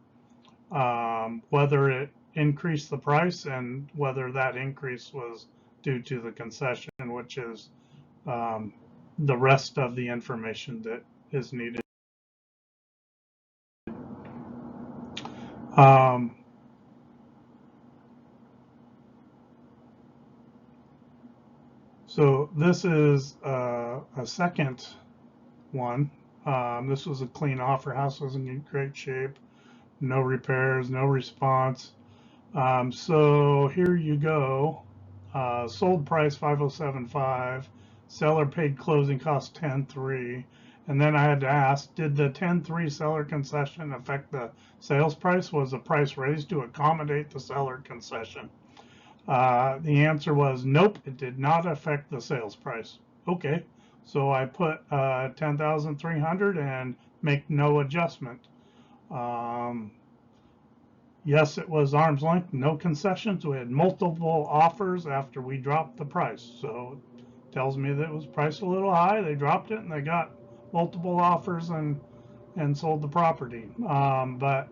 whether it increased the price and whether that increase was due to the concession, which is um, the rest of the information that is needed. Um, so this is a second one. This was a clean offer. House was in great shape. No repairs, no response. So here you go. Sold price 5,075. Seller paid closing cost 10,3. And then I had to ask, did the 10,3 seller concession affect the sales price? Was the price raised to accommodate the seller concession? The answer was nope, it did not affect the sales price. Okay, so I put 10,300 and make no adjustment. Yes, it was arm's length, no concessions. We had multiple offers after we dropped the price. So it tells me that it was priced a little high. They dropped it and they got multiple offers and sold the property. But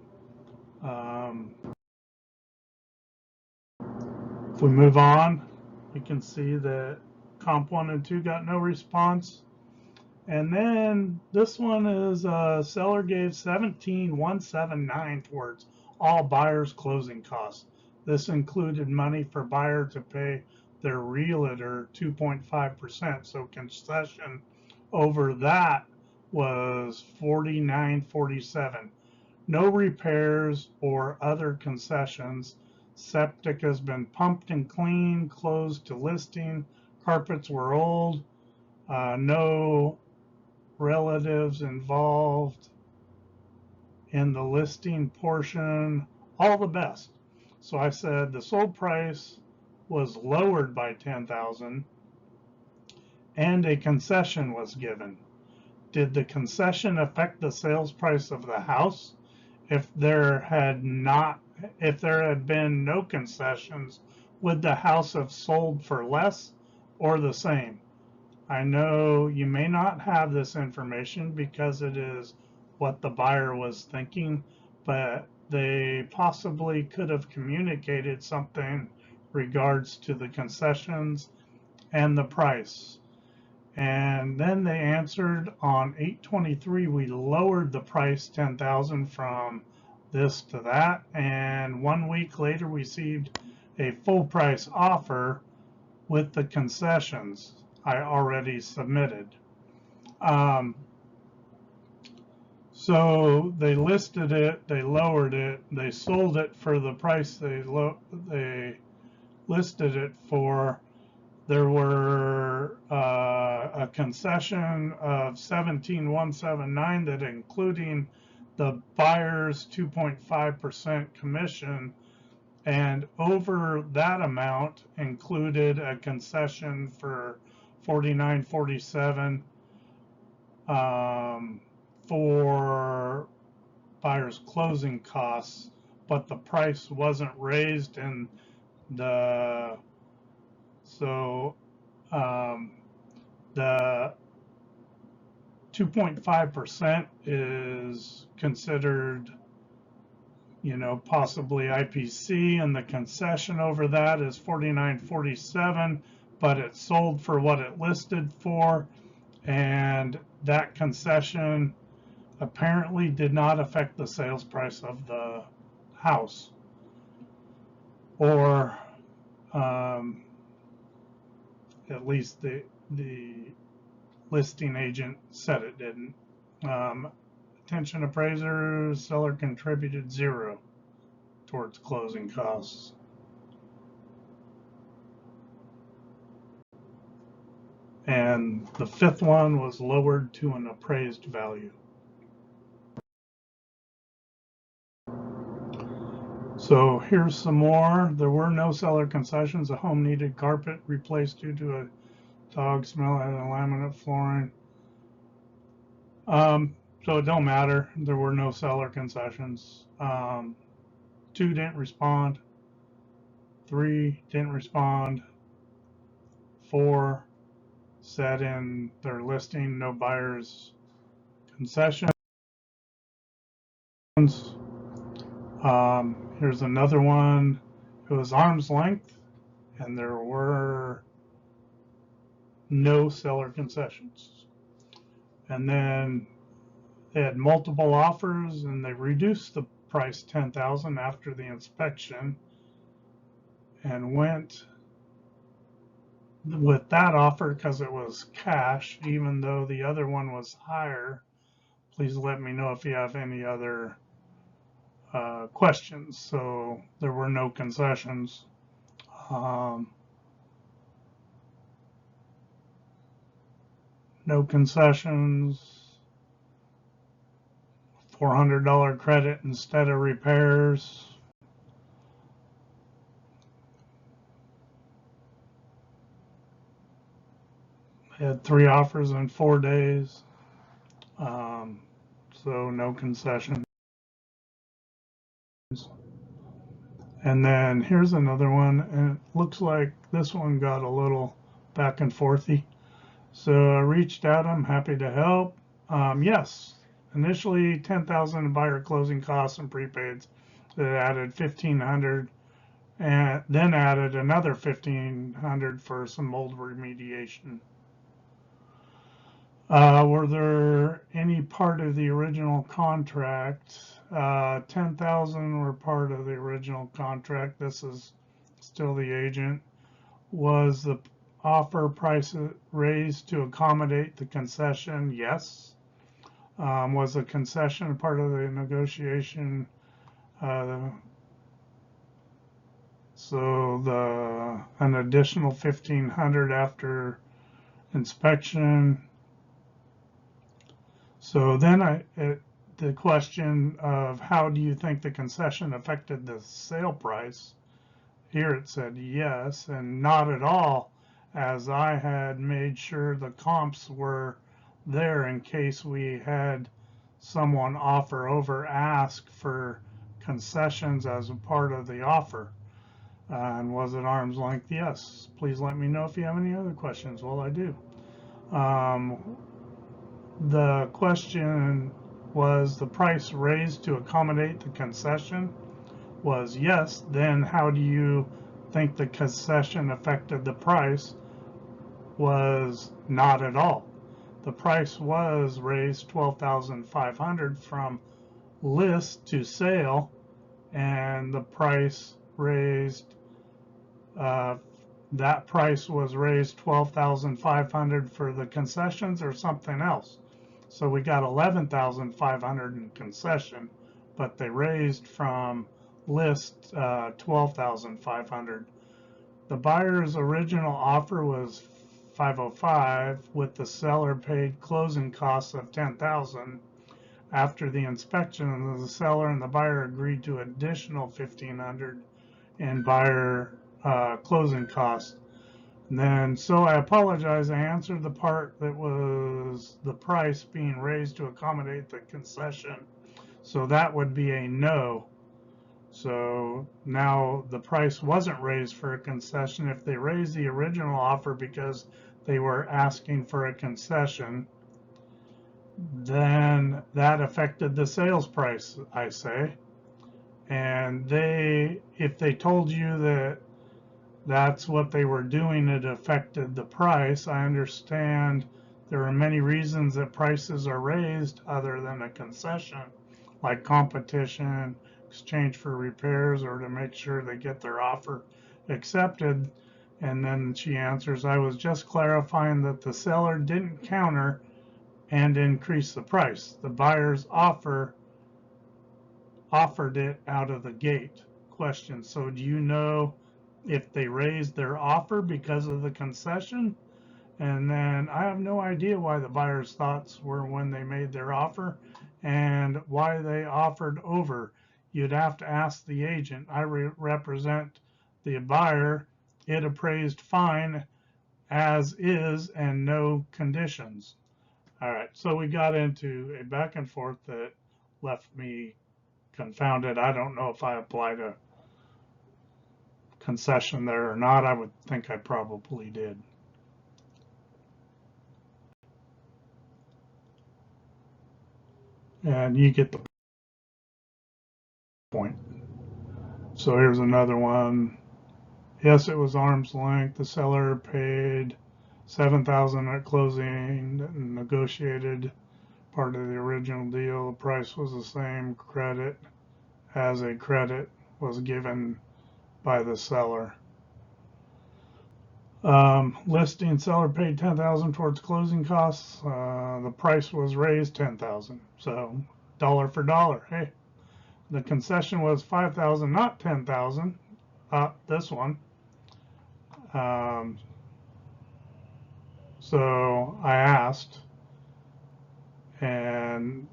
if we move on, we can see that comp 1 and 2 got no response. And then this one is seller gave 17,179 towards all buyers' closing costs. This included money for buyer to pay their realtor 2.5%. So concession over that was 49.47. No repairs or other concessions. Septic has been pumped and cleaned, closed to listing. Carpets were old. No relatives involved in the listing portion, all the best. So I said the sold price was lowered by 10,000 and a concession was given. Did the concession affect the sales price of the house? If there had been no concessions, would the house have sold for less or the same? I know you may not have this information because it is what the buyer was thinking, but they possibly could have communicated something regards to the concessions and the price. And then they answered on 8/23, we lowered the price 10,000 from this to that, and 1 week later we received a full price offer with the concessions I already submitted. So they listed it, they lowered it, they sold it for the price they listed it for. There were a concession of 17,179 that including the buyer's 2.5% commission, and over that amount included a concession for 49.47 for buyer's closing costs, but the price wasn't raised, and the the 2.5% is considered, possibly IPC, and the concession over that is 49.47, but it sold for what it listed for, and that concession apparently did not affect the sales price of the house, or at least the listing agent said it didn't. Attention appraisers, seller contributed 0 towards closing costs. And the fifth one was lowered to an appraised value. So here's some more. There were no seller concessions. The home needed carpet replaced due to a dog smell and laminate flooring. So it don't matter. There were no seller concessions. 2 didn't respond. 3 didn't respond. 4 said in their listing no buyers concessions. Here's another one. It was arm's length, and there were no seller concessions. And then they had multiple offers, and they reduced the price $10,000 after the inspection, and went with that offer because it was cash, even though the other one was higher. Please let me know if you have any other questions. So there were no concessions. No concessions. $400 credit instead of repairs. Had 3 offers in 4 days. So no concessions. And then here's another one, and it looks like this one got a little back and forthy. So I reached out. I'm happy to help. Yes, initially 10,000 in buyer closing costs and prepaids. It added 1,500, and then added another 1,500 for some mold remediation. Were there any part of the original contract? 10,000 were part of the original contract. This is still the agent. Was the offer price raised to accommodate the concession? Yes. Was the concession part of the negotiation? So an additional 1,500 after inspection. So then the question of how do you think the concession affected the sale price? Here it said yes and not at all, as I had made sure the comps were there in case we had someone offer over ask for concessions as a part of the offer. And was it arm's length? Yes. Please let me know if you have any other questions. Well, I do. The question was the price raised to accommodate the concession? Was yes. Then how do you think the concession affected the price? Was not at all. The price was raised 12,500 from list to sale, and the price raised that price was raised 12,500 for the concessions or something else. So we got 11,500 in concession, but they raised from list 12,500. The buyer's original offer was 505, with the seller paid closing costs of 10,000. After the inspection, the seller and the buyer agreed to additional 1,500 in buyer closing costs. And then, so I apologize. I answered the part that was the price being raised to accommodate the concession. So that would be a no. So now the price wasn't raised for a concession. If they raised the original offer because they were asking for a concession, then that affected the sales price, I say. And if they told you that that's what they were doing, it affected the price. I understand there are many reasons that prices are raised other than a concession, like competition, exchange for repairs, or to make sure they get their offer accepted. And then she answers, I was just clarifying that the seller didn't counter and increase the price. The buyer's offered it out of the gate. Question, so do you know if they raised their offer because of the concession? And then I have no idea why the buyer's thoughts were when they made their offer and why they offered over. You'd have to ask the agent. I represent the buyer. It appraised fine as is and no conditions. All right, so we got into a back and forth that left me confounded. I don't know if I applied a concession there or not. I would think I probably did. And you get the point. So here's another one. Yes, it was arm's length. The seller paid $7,000 at closing, negotiated part of the original deal. The price was the same. Credit as a credit was given by the seller. Listing, seller paid $10,000 towards closing costs. The price was raised $10,000. So dollar for dollar. Hey, the concession was $5,000, not $10,000. This one. So I asked, and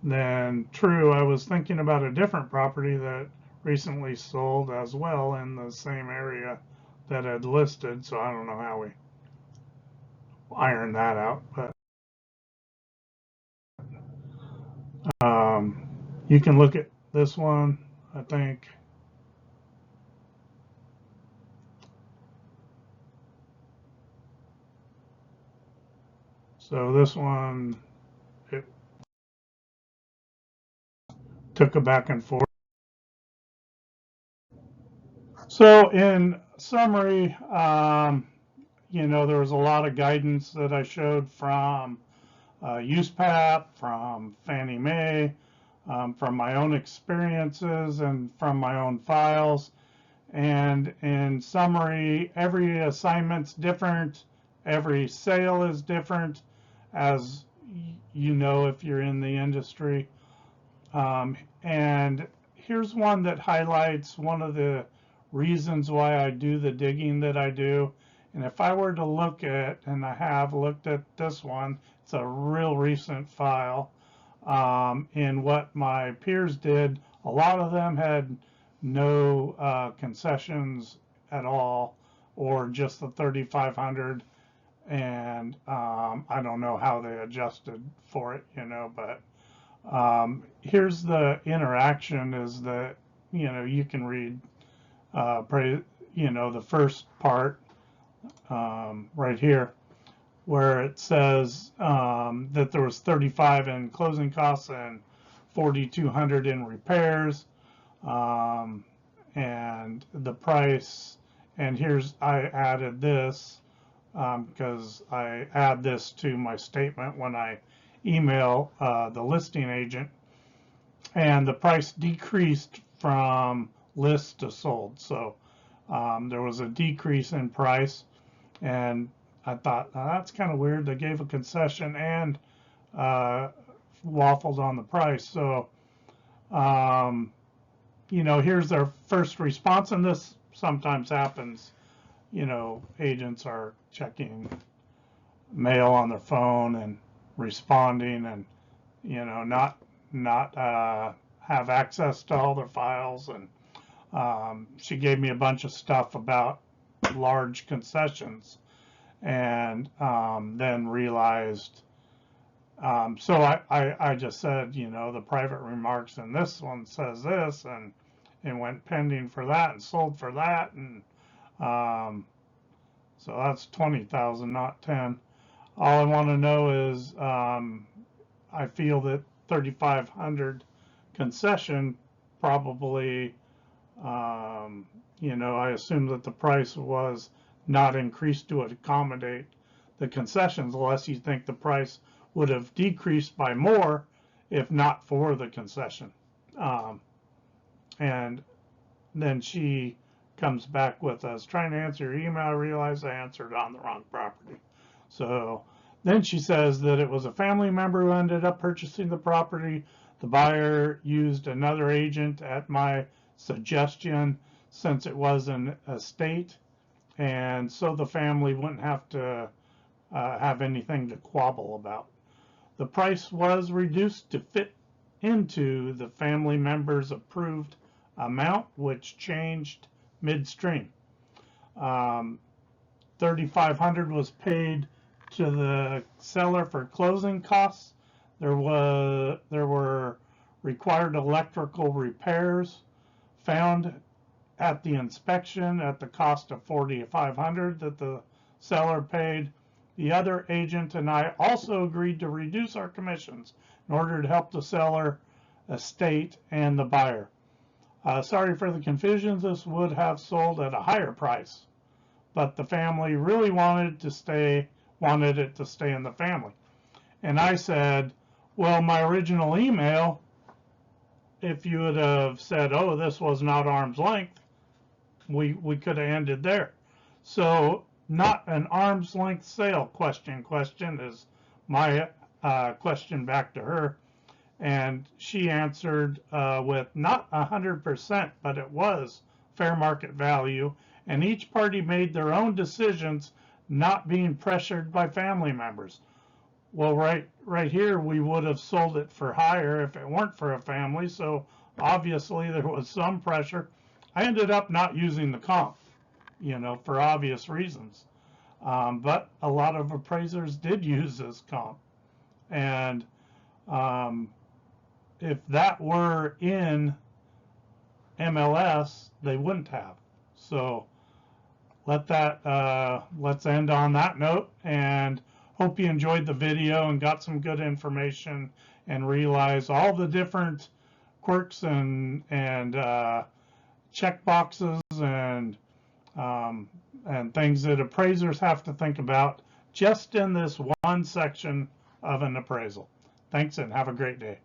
then true, I was thinking about a different property that recently sold as well in the same area that had listed. So I don't know how we iron that out, but you can look at this one, I think. So this one, it took a back and forth. So in summary, you know, there was a lot of guidance that I showed from USPAP, from Fannie Mae, from my own experiences and from my own files. And in summary, every assignment's different, every sale is different, as you know if you're in the industry. And here's one that highlights one of the reasons why I do the digging that I do. And if I were to look at, and I have looked at this one, it's a real recent file, in what my peers did, a lot of them had no concessions at all, or just the 3,500. And I don't know how they adjusted for it, you know, but here's the interaction is that, you know, you can read, you know, the first part right here, where it says that there was 35 in closing costs and 4,200 in repairs, and the price. And here's, I added this because I add this to my statement when I email the listing agent, and the price decreased from list to sold. So there was a decrease in price, and I thought, that's kind of weird. They gave a concession and waffled on the price. So, you know, here's their first response, and this sometimes happens. You know, agents are checking mail on their phone and responding, and you know, not have access to all their files. And she gave me a bunch of stuff about large concessions, and then realized, so I just said, you know, the private remarks in this one says this, and it went pending for that and sold for that, and so that's 20,000, not 10. All I want to know is, I feel that 3,500 concession probably, you know, I assume that the price was not increased to accommodate the concessions, unless you think the price would have decreased by more if not for the concession. And then she comes back with us trying to answer your email. I realized I answered on the wrong property. So then she says that it was a family member who ended up purchasing the property. The buyer used another agent at my suggestion, since it was an estate, and so the family wouldn't have to have anything to quabble about. The price was reduced to fit into the family member's approved amount, which changed midstream. $3,500 was paid to the seller for closing costs. There were required electrical repairs found at the inspection at the cost of $4,500 that the seller paid. The other agent and I also agreed to reduce our commissions in order to help the seller, estate, and the buyer. Sorry for the confusion. This would have sold at a higher price, but the family really wanted it to stay in the family. And I said, well, my original email, if you would have said, oh, this was not arm's length, we could have ended there. So not an arm's length sale question is my question back to her. And she answered with not 100%, but it was fair market value. And each party made their own decisions, not being pressured by family members. Well, right here, we would have sold it for higher if it weren't for a family. So obviously there was some pressure. I ended up not using the comp, for obvious reasons. But a lot of appraisers did use this comp. And if that were in MLS, they wouldn't have. So let's end on that note, and hope you enjoyed the video and got some good information and realize all the different quirks and check boxes and things that appraisers have to think about just in this one section of an appraisal. Thanks and have a great day.